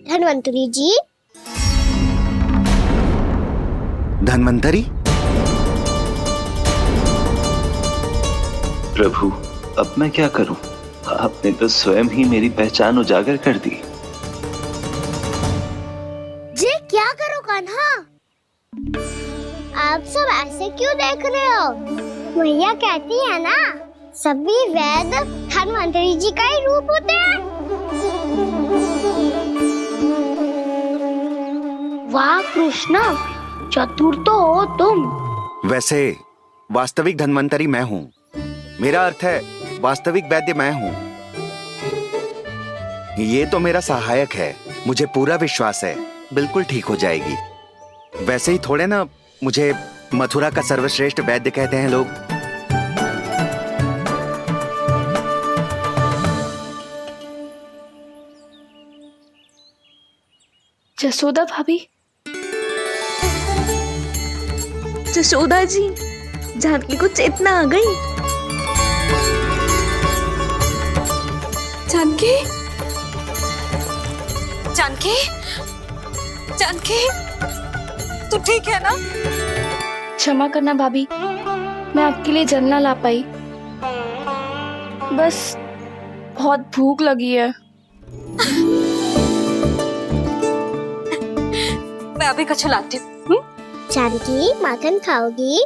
धनवंतरी जी? धनवंतरी? प्रभु, अब मैं क्या करूं? आपने तो स्वयं ही मेरी पहचान उजागर कर दी। जी क्या करो कान्हा? आप सब ऐसे क्यों देख रहे हो? भैया कहती है ना, सभी वैद्य धनवंतरी जी का ही रूप होते हैं। वाह कृष्णा, चतुर तो हो तुम। वैसे वास्तविक धनवंतरी मैं हूँ, मेरा अर्थ है वास्तविक वैद्य मैं हूँ। ये तो मेरा सहायक है, मुझे पूरा विश्वास है बिल्कुल ठीक हो जाएगी। वैसे ही थोड़े ना मुझे मथुरा का सर्वश्रेष्ठ वैद्य कहते हैं लोग। जसोदा भाभी। जसोदा जी, जानकी को चेतना आ गई। जानकी, जानकी, जानकी, तू ठीक है ना? क्षमा करना भाभी, मैं आपके लिए जल ना ला पाई। बस बहुत भूख लगी है। मैं अभी कछु लाती हूँ। जानकी, माखन खाओगी?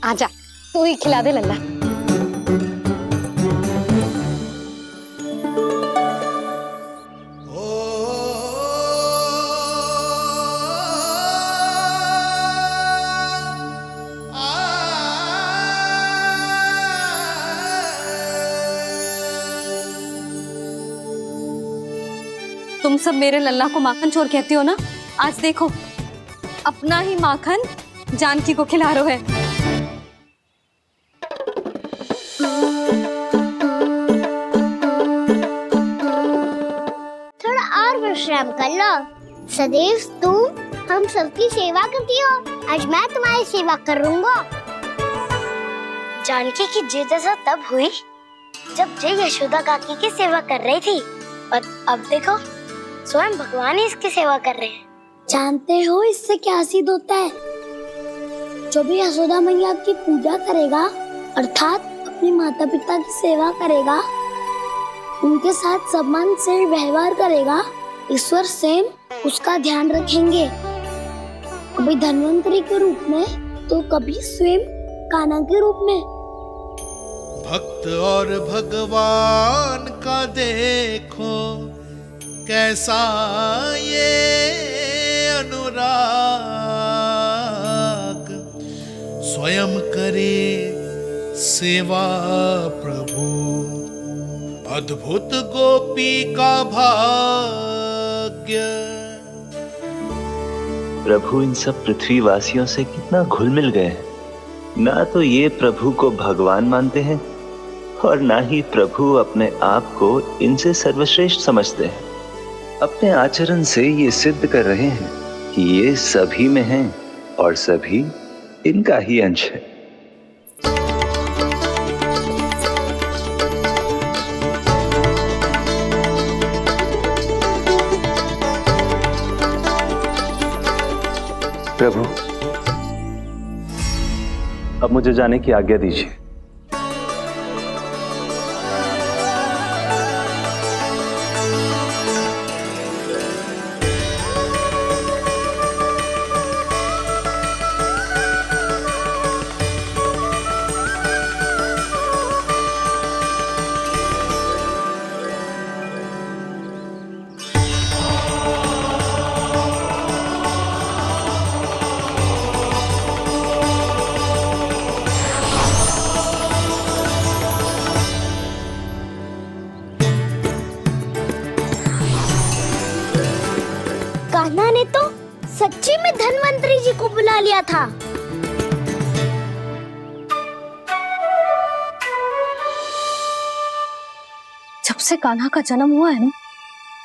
आजा, तू ही खिला दे लल्ला। तुम सब मेरे लल्ला को माखन चोर कहती हो ना? आज देखो, अपना ही माखन जानकी को खिला रहे है। थोड़ा और विश्राम कर लो। सदैव तुम हम सबकी सेवा करती हो, आज मैं तुम्हारी सेवा करूंगा। जानकी की जिज्ञासा तब हुई जब जय यशोदा काकी की सेवा कर रही थी, और अब देखो स्वयं भगवान ही इसकी सेवा कर रहे हैं। जानते हो इससे क्या सिद्ध होता है? जो भी यशोदा मैया की पूजा करेगा, अर्थात अपने माता पिता की सेवा करेगा, उनके साथ सम्मान से व्यवहार करेगा, ईश्वर स्वयं उसका ध्यान रखेंगे। कभी धन्वंतरी के रूप में तो कभी स्वयं कान्हा के रूप में। भक्त और भगवान का देखो कैसा ये अनुराग, स्वयं करे सेवा प्रभु, अद्भुत गोपी का भाग्य। प्रभु इन सब पृथ्वीवासियों से कितना घुल मिल गए हैं। ना तो ये प्रभु को भगवान मानते हैं और ना ही प्रभु अपने आप को इनसे सर्वश्रेष्ठ समझते हैं। अपने आचरण से ये सिद्ध कर रहे हैं कि ये सभी में हैं और सभी इनका ही अंश है। प्रभु, अब मुझे जाने की आज्ञा दीजिए। कान्हा ने तो सच्ची में धन्वंतरी जी को बुला लिया था। जब से कान्हा का जन्म हुआ है ना,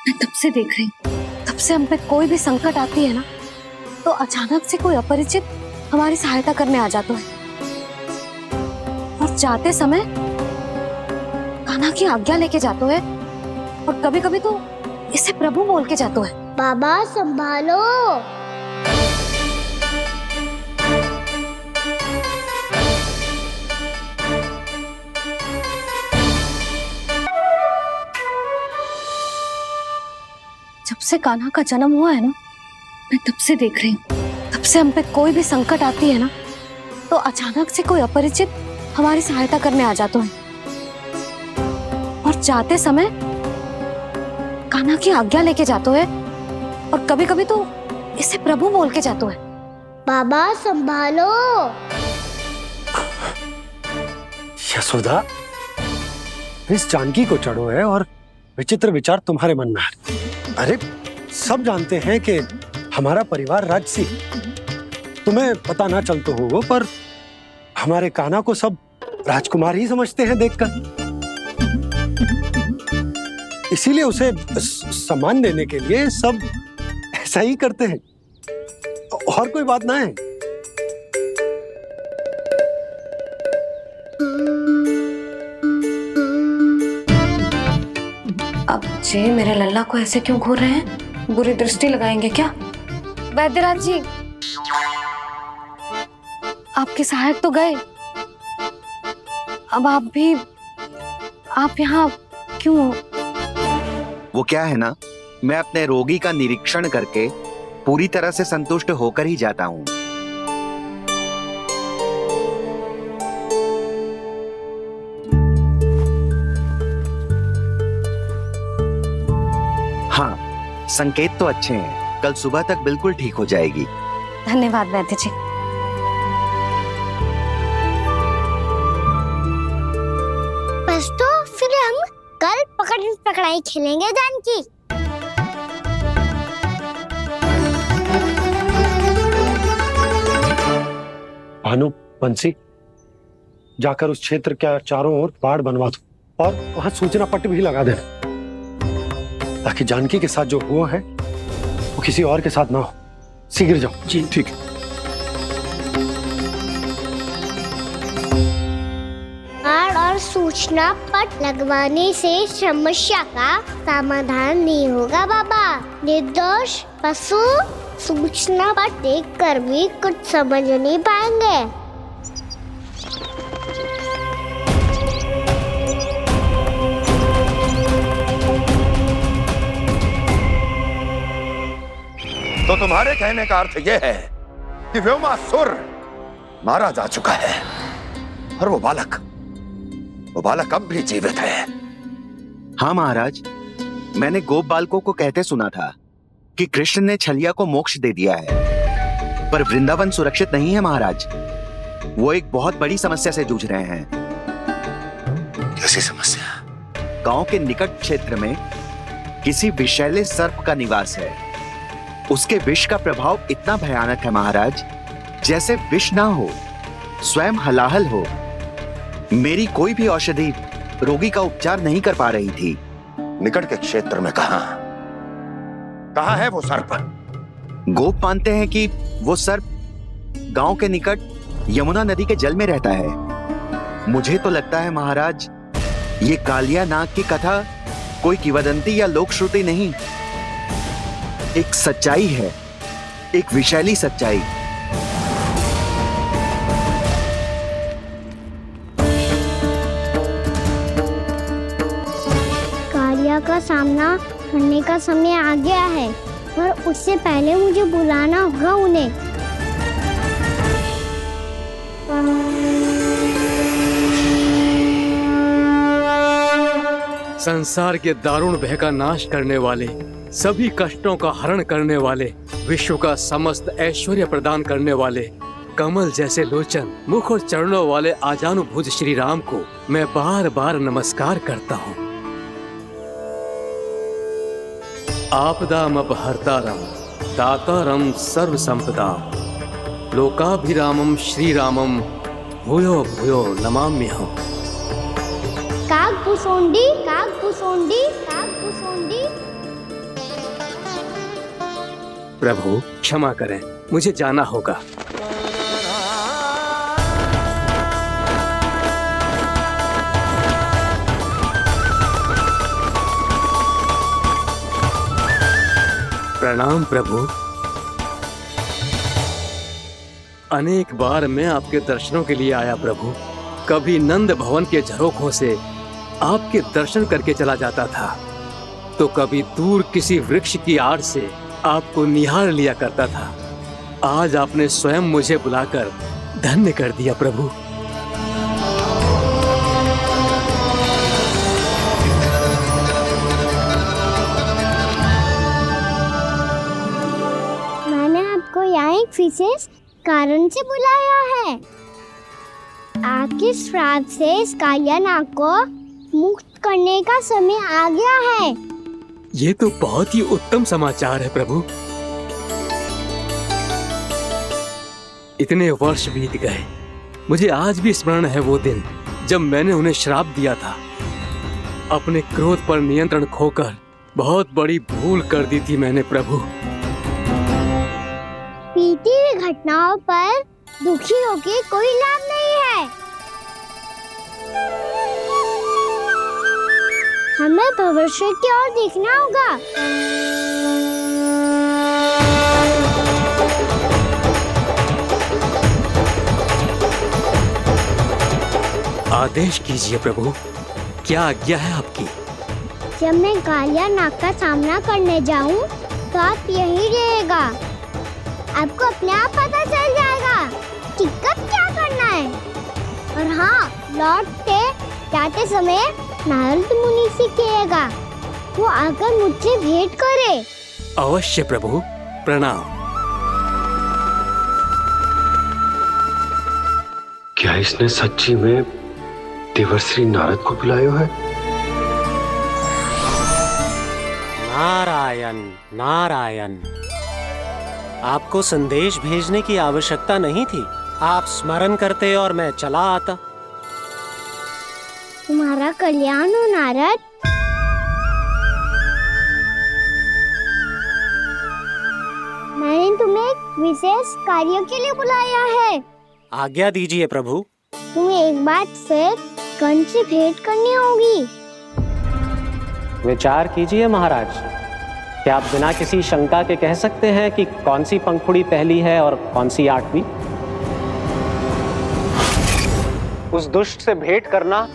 मैं तब से देख रही हूँ, तब से हम पे कोई भी संकट आती है ना, तो अचानक से कोई अपरिचित हमारी सहायता करने आ जाता है, और जाते समय कान्हा की आज्ञा लेके जाते है, और कभी कभी तो इसे प्रभु बोल के जाते है। बाबा संभालो। जब से कान्हा का जन्म हुआ है ना, मैं तब से देख रही हूँ, तब से हम पे कोई भी संकट आती है ना, तो अचानक से कोई अपरिचित हमारी सहायता करने आ जाते हैं, और जाते समय कान्हा की आज्ञा लेके जाते हैं, और कभी कभी तो इसे प्रभु बोल के जाते हैं। बाबा संभालो। यशोदा, इस जानकी को चढ़ो है और विचित्र विचार तुम्हारे मन में है। अरे सब जानते हैं कि हमारा परिवार राजसी, तुम्हें पता ना चलते हो वो, पर हमारे कान्हा को सब राजकुमार ही समझते हैं देखकर, इसीलिए उसे सम्मान देने के लिए सब ऐसा ही करते हैं, और कोई बात ना है। अब जे मेरे लल्ला को ऐसे क्यों घूर रहे हैं? बुरी दृष्टि लगाएंगे क्या? वैद्यराज जी, आपके सहायक तो गए, अब आप यहाँ क्यों हो? वो क्या है ना, मैं अपने रोगी का निरीक्षण करके पूरी तरह से संतुष्ट होकर ही जाता हूँ। हाँ, संकेत तो अच्छे हैं, कल सुबह तक बिल्कुल ठीक हो जाएगी। धन्यवाद वैद्य जी। बस तो फिर हम कल पकड़ पकड़ाई खेलेंगे जानकी। भानु, बंसी, जाकर उस क्षेत्र के चारों ओर बाड़ बनवा दो और वहां सूचना पट्ट भी लगा देना, ताकि जानकी के साथ जो हुआ है वो किसी और के साथ ना हो। शीघ्र जाओ। जी ठीक है। बाड़ और सूचना पट लगवाने से समस्या का समाधान नहीं होगा बाबा। निर्दोष पशु सूचना पट देखकर भी कुछ समझ नहीं पाएंगे। तो तुम्हारे कहने का अर्थ यह है कि व्योमासुर मारा जा चुका है और वो बालक अब भी जीवित है। हाँ महाराज, मैंने गोप बालकों को कहते सुना था कि कृष्ण ने छलिया को मोक्ष दे दिया है, पर वृंदावन सुरक्षित नहीं है महाराज। वो एक बहुत बड़ी समस्या से जूझ रहे हैं। कैसी समस्या? गांव के निकट क्षेत्र में किसी विषैले सर्प का निवास है। उसके विष का प्रभाव इतना भयानक है महाराज, जैसे विष ना हो, स्वयं हलाहल हो। मेरी कोई भी औषधि रोगी का उपचार नहीं कर पा रही थी। निकट के क्षेत्र में कहाँ है वो सर्प? गोप मानते हैं कि वो सर्प गांव के निकट यमुना नदी के जल में रहता है। मुझे तो लगता है महाराज, ये कालिया नाग की कथा कोई किंवदंती या लोक श्रुति नहीं, एक सच्चाई है, एक विषैली सच्चाई। कालिया का सामना करने का समय आ गया है, पर उससे पहले मुझे बुलाना होगा उन्हें। संसार के दारुण भय का नाश करने वाले, सभी कष्टों का हरण करने वाले, विश्व का समस्त ऐश्वर्य प्रदान करने वाले, कमल जैसे लोचन, मुख और चरणों वाले आजानुभुज श्री राम को मैं बार बार नमस्कार करता हूँ। आपदामपहर्तारं दातारं सर्व संपदा लोकाभिरामं श्री रामं भूयो भूयो नमाम्यहम्। कागभूसोंडी कागभूसोंडी कागभूसोंडी। प्रभु क्षमा करें, मुझे जाना होगा। प्रणाम प्रभु। अनेक बार मैं आपके दर्शनों के लिए आया प्रभु। कभी नंद भवन के झरोखों से आपके दर्शन करके चला जाता था, तो कभी दूर किसी वृक्ष की आड़ से आपको निहार लिया करता था। आज आपने स्वयं मुझे बुलाकर धन्य कर दिया प्रभु। मैंने आपको यहाँ एक विशेष कारण से बुलाया है। आपके श्राद्ध से इस कालिया नाग को मुक्त करने का समय आ गया है। ये तो बहुत ही उत्तम समाचार है प्रभु। इतने वर्ष बीत गए, मुझे आज भी स्मरण है वो दिन जब मैंने उन्हें श्राप दिया था। अपने क्रोध पर नियंत्रण खोकर बहुत बड़ी भूल कर दी थी मैंने प्रभु। बीती हुई घटनाओं पर दुखी होके कोई लाभ नहीं है। हमें भविष्य की ओर देखना होगा। आदेश कीजिए प्रभु, क्या आज्ञा है आपकी? जब मैं कालिया नाग का सामना करने जाऊं, तो आप यही रहेगा। आपको अपने आप पता चल जाएगा कि कब क्या करना है। और हाँ, लौटते जाते समय नारद मुनि से कहिएगा, वो आकर मुझसे भेंट करे। अवश्य प्रभु, प्रणाम। क्या इसने सच्ची में देवर्षि नारद को बुलाया है? नारायण नारायण, आपको संदेश भेजने की आवश्यकता नहीं थी। आप स्मरण करते और मैं चला आता। तुम्हारा कल्याण हो नारद। मैंने तुम्हें एक विशेष कार्य के लिए बुलाया है। आज्ञा दीजिए प्रभु। तुम्हें एक बार फिर कंस से भेंट करनी होगी। विचार कीजिए महाराज, क्या आप बिना किसी शंका के कह सकते हैं कि कौन सी पंखुड़ी पहली है और कौन सी आठवीं? उस दुष्ट से भेंट करना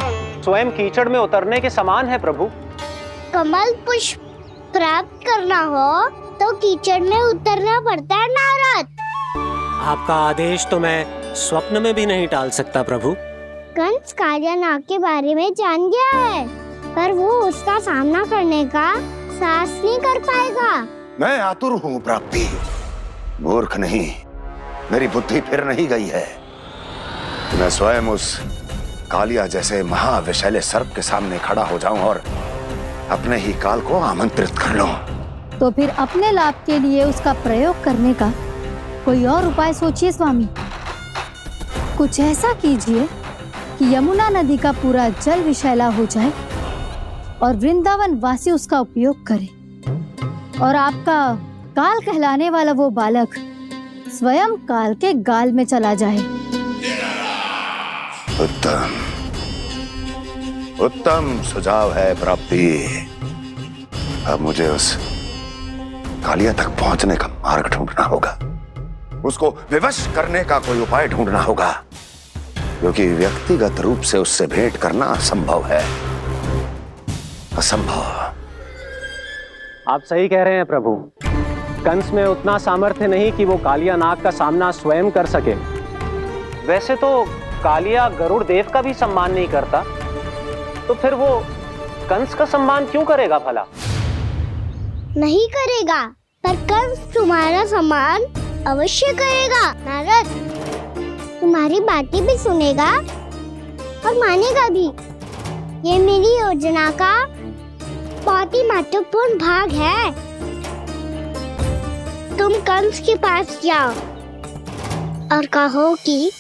स्वयं कीचड़ में उतरने के समान है प्रभु। कमल पुष्प प्राप्त करना हो तो कीचड़ में उतरना पड़ता है नारद। आपका आदेश तो मैं स्वप्न में भी नहीं टाल सकता प्रभु। कंस कालिया नाग के बारे में जान गया है, पर वो उसका सामना करने का साहस नहीं कर पाएगा। मैं आतुर हूँ प्राप्ति, मूर्ख नहीं। मेरी बुद्धि फिर नहीं गई है। मैं स्वयं उस कालिया जैसे महाविषैले सर्प के सामने खड़ा हो जाऊं और अपने ही काल को आमंत्रित कर लूं। तो फिर अपने लाभ के लिए उसका प्रयोग करने का कोई और उपाय सोचिए स्वामी। कुछ ऐसा कीजिए कि यमुना नदी का पूरा जल विषैला हो जाए और वृंदावन वासी उसका उपयोग करे, और आपका काल कहलाने वाला वो बालक स्वयं काल के गाल में चला जाए। उत्तम उत्तम सुझाव है प्राप्ति। अब मुझे उस कालिया तक पहुंचने का मार्ग ढूंढना होगा। उसको विवश करने का कोई उपाय ढूंढना होगा, क्योंकि व्यक्तिगत रूप से उससे भेंट करना असंभव है। असंभव। आप सही कह रहे हैं प्रभु। कंस में उतना सामर्थ्य नहीं कि वो कालिया नाग का सामना स्वयं कर सके। वैसे तो कालिया गरुड़ देव का भी सम्मान नहीं करता, तो फिर वो कंस का सम्मान क्यों करेगा भला? नहीं करेगा, पर कंस तुम्हारा सम्मान अवश्य करेगा नारद। तुम्हारी बातें भी सुनेगा और मानेगा भी। ये मेरी योजना का बहुत ही महत्वपूर्ण भाग है। तुम कंस के पास जाओ और कहो कि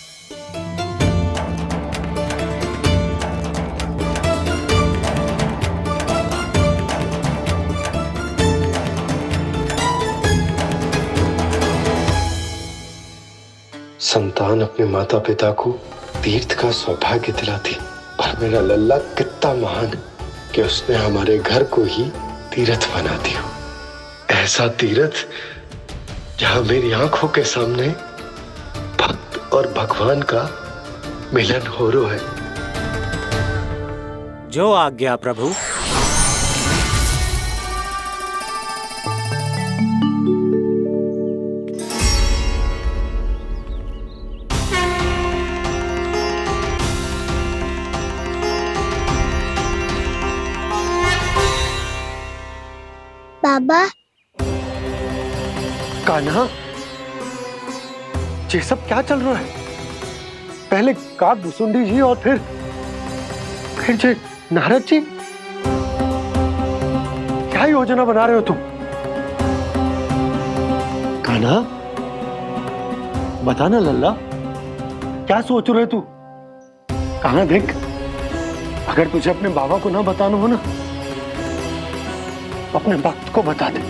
संतान अपने माता पिता को तीर्थ का सौभाग्य दिलाती, पर मेरा लल्ला कितना महान है कि उसने हमारे घर को ही तीर्थ बना दिया। ऐसा तीर्थ जहां मेरी आंखों के सामने भक्त और भगवान का मिलन हो रहा है। जो आज्ञा प्रभु। बाबा। कान्हा, ये सब क्या चल रहा है? पहले काक भुसुंडी जी और फिर जे नारद जी। क्या योजना बना रहे हो तुम? कान्हा, बता ना लल्ला, क्या सोच रहे तू? कान्हा देख, अगर तुझे अपने बाबा को ना बताना हो ना, तो अपने भक्त को बता दे।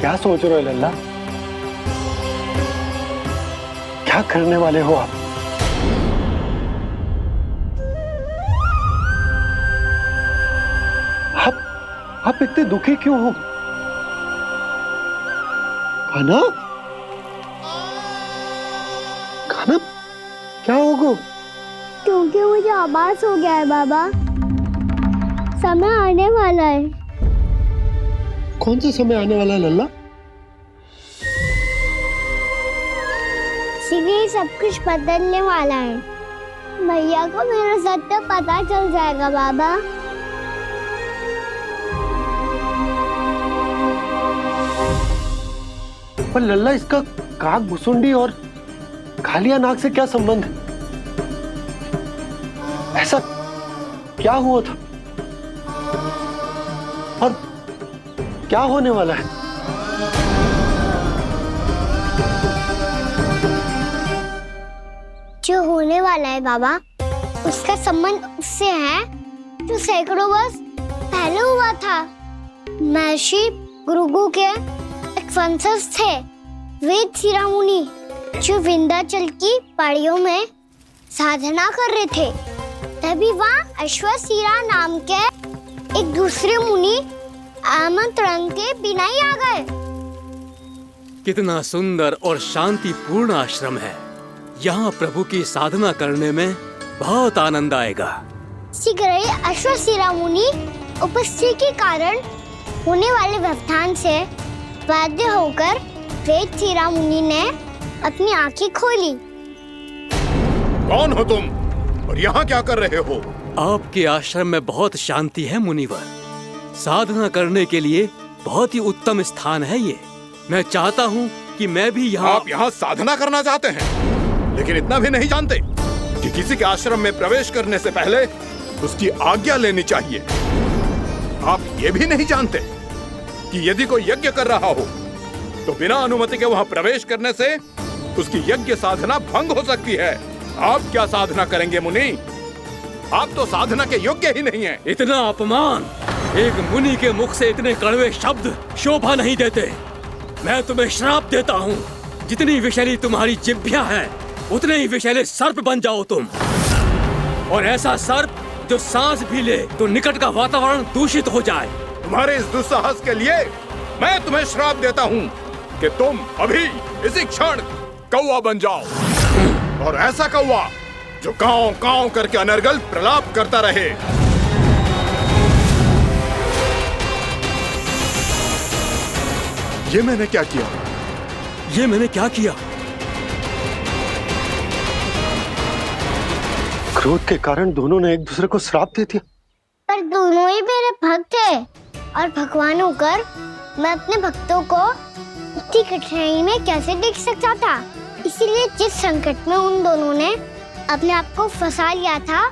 क्या सोच रहे हो लल्ला? क्या करने वाले हो आप? आप इतने दुखी क्यों हो? कान्हा, कान्हा, क्या होगा? क्योंकि मुझे आभास हो गया है बाबा, समय आने वाला है। कौन सा समय आने वाला है लल्ला? इसीलिए सब कुछ बदलने वाला है। भैया को मेरा सत्य पता चल जाएगा बाबा। पर लल्ला, इसका काक भुसुंडी और कालिया नाग से क्या संबंध है? ऐसा क्या हुआ था और क्या होने वाला है? जो होने वाला है बाबा, उसका संबंध उससे है जो सैकड़ों वर्ष पहले हुआ था। महर्षि भृगु के एक वंशज थे वेद शिरोमुनि, जो विंध्याचल की पहाड़ियों में साधना कर रहे थे। तभी वहाँ अश्वशिरा नाम के एक दूसरे मुनि आमंत्रण के बिना ही आ गए। कितना सुंदर और शांतिपूर्ण आश्रम है। यहाँ प्रभु की साधना करने में बहुत आनंद आएगा। शीघ्र ही अश्वशिरा मुनि उपस्थिति के कारण होने वाले व्यवधान से बाध्य होकर वेद शिरा मुनि ने अपनी आंखें खोली। कौन हो तुम और यहाँ क्या कर रहे हो? आपके आश्रम में बहुत शांति है मुनिवर। साधना करने के लिए बहुत ही उत्तम स्थान है ये। मैं चाहता हूँ कि मैं भी यहाँ। आप यहाँ साधना करना चाहते हैं, लेकिन इतना भी नहीं जानते कि किसी के आश्रम में प्रवेश करने से पहले उसकी आज्ञा लेनी चाहिए। आप ये भी नहीं जानते कि यदि कोई यज्ञ कर रहा हो तो बिना अनुमति के वहाँ प्रवेश करने से उसकी यज्ञ साधना भंग हो सकती है। आप क्या साधना करेंगे मुनि? आप तो साधना के योग्य ही नहीं हैं। इतना अपमान! एक मुनि के मुख से इतने कड़वे शब्द शोभा नहीं देते। मैं तुम्हें श्राप देता हूँ, जितनी विषैली तुम्हारी जिह्वा है उतने ही विषैले सर्प बन जाओ तुम। और ऐसा सर्प जो सांस भी ले तो निकट का वातावरण दूषित हो जाए। तुम्हारे इस दुस्साहस के लिए मैं तुम्हें श्राप देता हूँ कि तुम अभी इसी क्षण कौवा बन जाओ, और ऐसा कौवा जो कांव कांव करके अनर्गल प्रलाप करता रहे। ये मैंने क्या किया? ये मैंने क्या किया? क्रोध के कारण दोनों ने एक दूसरे को श्राप दे दिया। पर दोनों ही मेरे भक्त थे, और भगवान होकर मैं अपने भक्तों को इतनी कठिनाई में कैसे देख सकता था। इसीलिए जिस संकट में उन दोनों ने अपने आप को फंसा लिया था,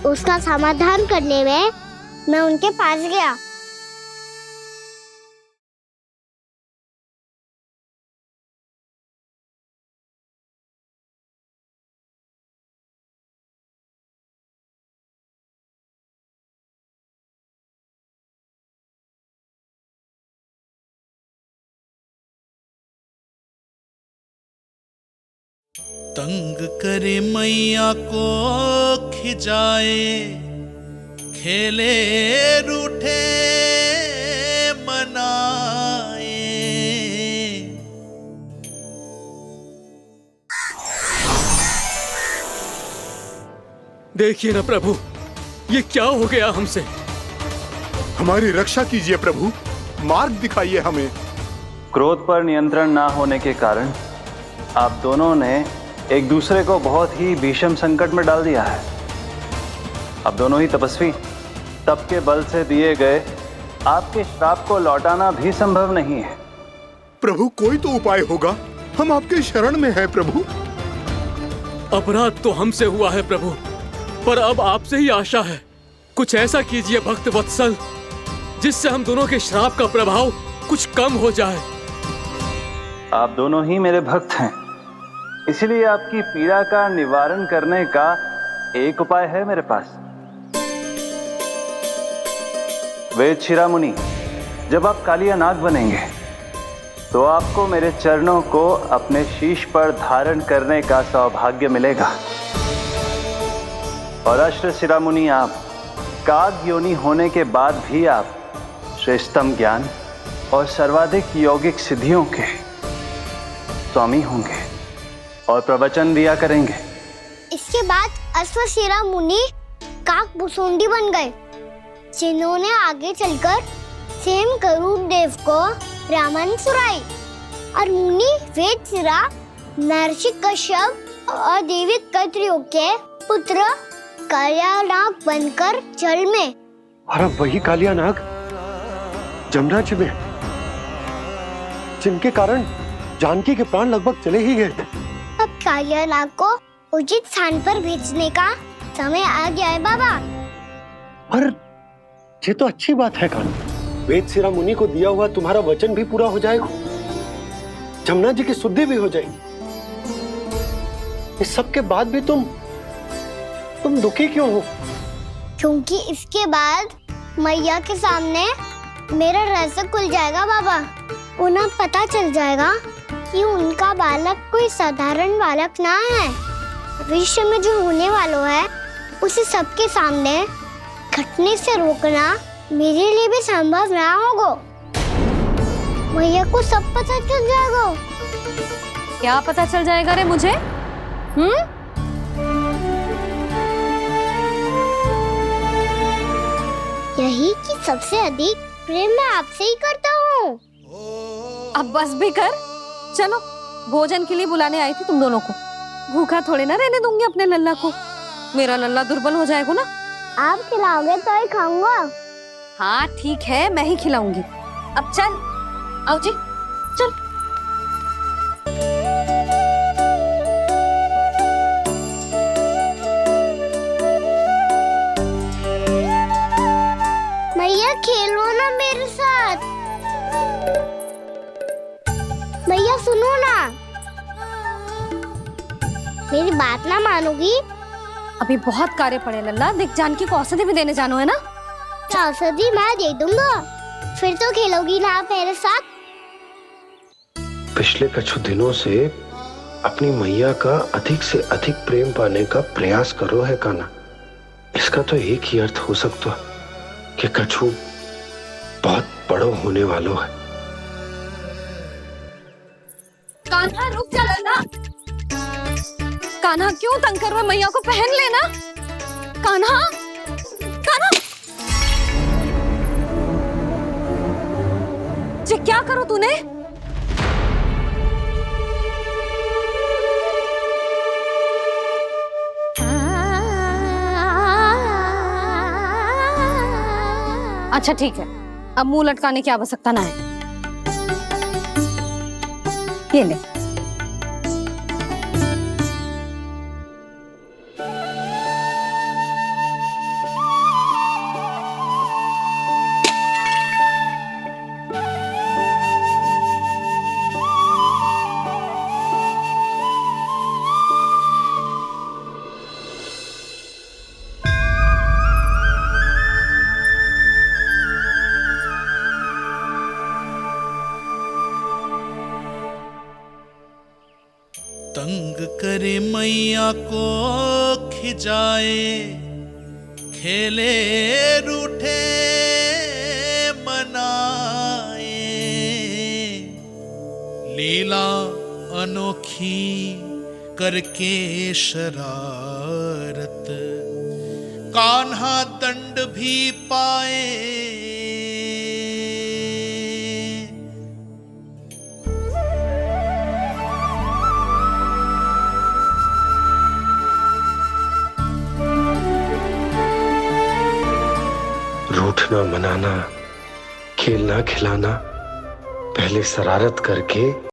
उसका समाधान करने में मैं उनके पास गया। तंग करे मैया को खिजाए, खेले रूठे मनाए। देखिए ना प्रभु, ये क्या हो गया हमसे? हमारी रक्षा कीजिए प्रभु, मार्ग दिखाइए हमें। क्रोध पर नियंत्रण ना होने के कारण आप दोनों ने एक दूसरे को बहुत ही भीषण संकट में डाल दिया है। अब दोनों ही तपस्वी, तप के बल से दिए गए आपके श्राप को लौटाना भी संभव नहीं है। प्रभु कोई तो उपाय होगा, हम आपके शरण में हैं प्रभु। अपराध तो हमसे हुआ है प्रभु, पर अब आपसे ही आशा है। कुछ ऐसा कीजिए भक्त वत्सल, जिससे हम दोनों के श्राप का प्रभाव कुछ कम हो जाए। आप दोनों ही मेरे भक्त हैं, इसलिए आपकी पीड़ा का निवारण करने का एक उपाय है मेरे पास। वेद शिरामुनि, जब आप कालिया नाग बनेंगे तो आपको मेरे चरणों को अपने शीश पर धारण करने का सौभाग्य मिलेगा। और अश्र शिरामुनि, आप काग योनि होने के बाद भी आप श्रेष्ठतम ज्ञान और सर्वाधिक यौगिक सिद्धियों के स्वामी होंगे और प्रवचन दिया करेंगे। इसके बाद अश्वशिरा मुनि काकभूषुंडी बन गए, जिन्होंने आगे चलकर स्वयं गरुड़ देव को रामायण सुनाई। और मुनि वेदशिरा महर्षि कश्यप और देवी कैत्रियों के पुत्र कालिया नाग बनकर जल में। और अब वही कालिया नाग जमराज में, जिनके कारण जानकी के प्राण लगभग चले ही गए थे। अब कालिया नाग को उचित स्थान पर भेजने का समय आ गया है बाबा। पर ये तो अच्छी बात है कान्हा, वेदशिरा मुनि को दिया हुआ तुम्हारा वचन भी पूरा हो जाएगा, जमुना जी की शुद्धि भी हो जाएगी। इस सब के बाद भी तुम दुखी क्यों हो? क्योंकि इसके बाद मैया के सामने मेरा रहस्य खुल जाएगा बाबा। उन्हें पता चल जाएगा कि उनका बालक कोई साधारण बालक ना है। भविष्य में जो होने वाला है उसे सबके सामने घटने से रोकना मेरे लिए भी संभव ना होगा। मैया को सब पता चल जाएगा। क्या पता चल जाएगा रे मुझे? यही कि सबसे अधिक प्रेम मैं आपसे ही करता हूँ। अब बस भी कर, चलो भोजन के लिए बुलाने आई थी तुम दोनों को। भूखा थोड़े ना रहने दूंगी अपने लल्ला को, मेरा लल्ला दुर्बल हो जाएगा ना। आप खिलाओगे तो ही खाऊंगा। हाँ ठीक है, मैं ही खिलाऊंगी। अब चल, आओ जी, चल। मैया खेलो ना मेरे साथ। मैया सुनो ना, मेरी बात ना मानोगी? अभी बहुत कार्य पड़े लल्ला, देख जानकी को औषधि भी देने जानो है ना। औषधि मैं दे दूंगा, फिर तो खेलोगी ना आप मेरे साथ? पिछले कुछ दिनों से अपनी मैया का अधिक से अधिक प्रेम पाने का प्रयास करो है कान्हा। इसका तो एक ही अर्थ हो सकता है कि कछु बहुत बड़ो होने वाला है। कान्हा रुक जा लल्ला। कान्हा क्यों तंग कर रहा है? मैया को पहन लेना। कान्हा, कान्हा, ये क्या करो तूने? अच्छा ठीक है, अब मुंह लटकाने की आवश्यकता ना है। ये ले। तंग करे मैया को खिजाए, खेले रूठे मनाए, लीला अनोखी करके शरारत, कान्हा दंड भी पाए। रूठना मनाना, खेलना खिलाना, पहले शरारत करके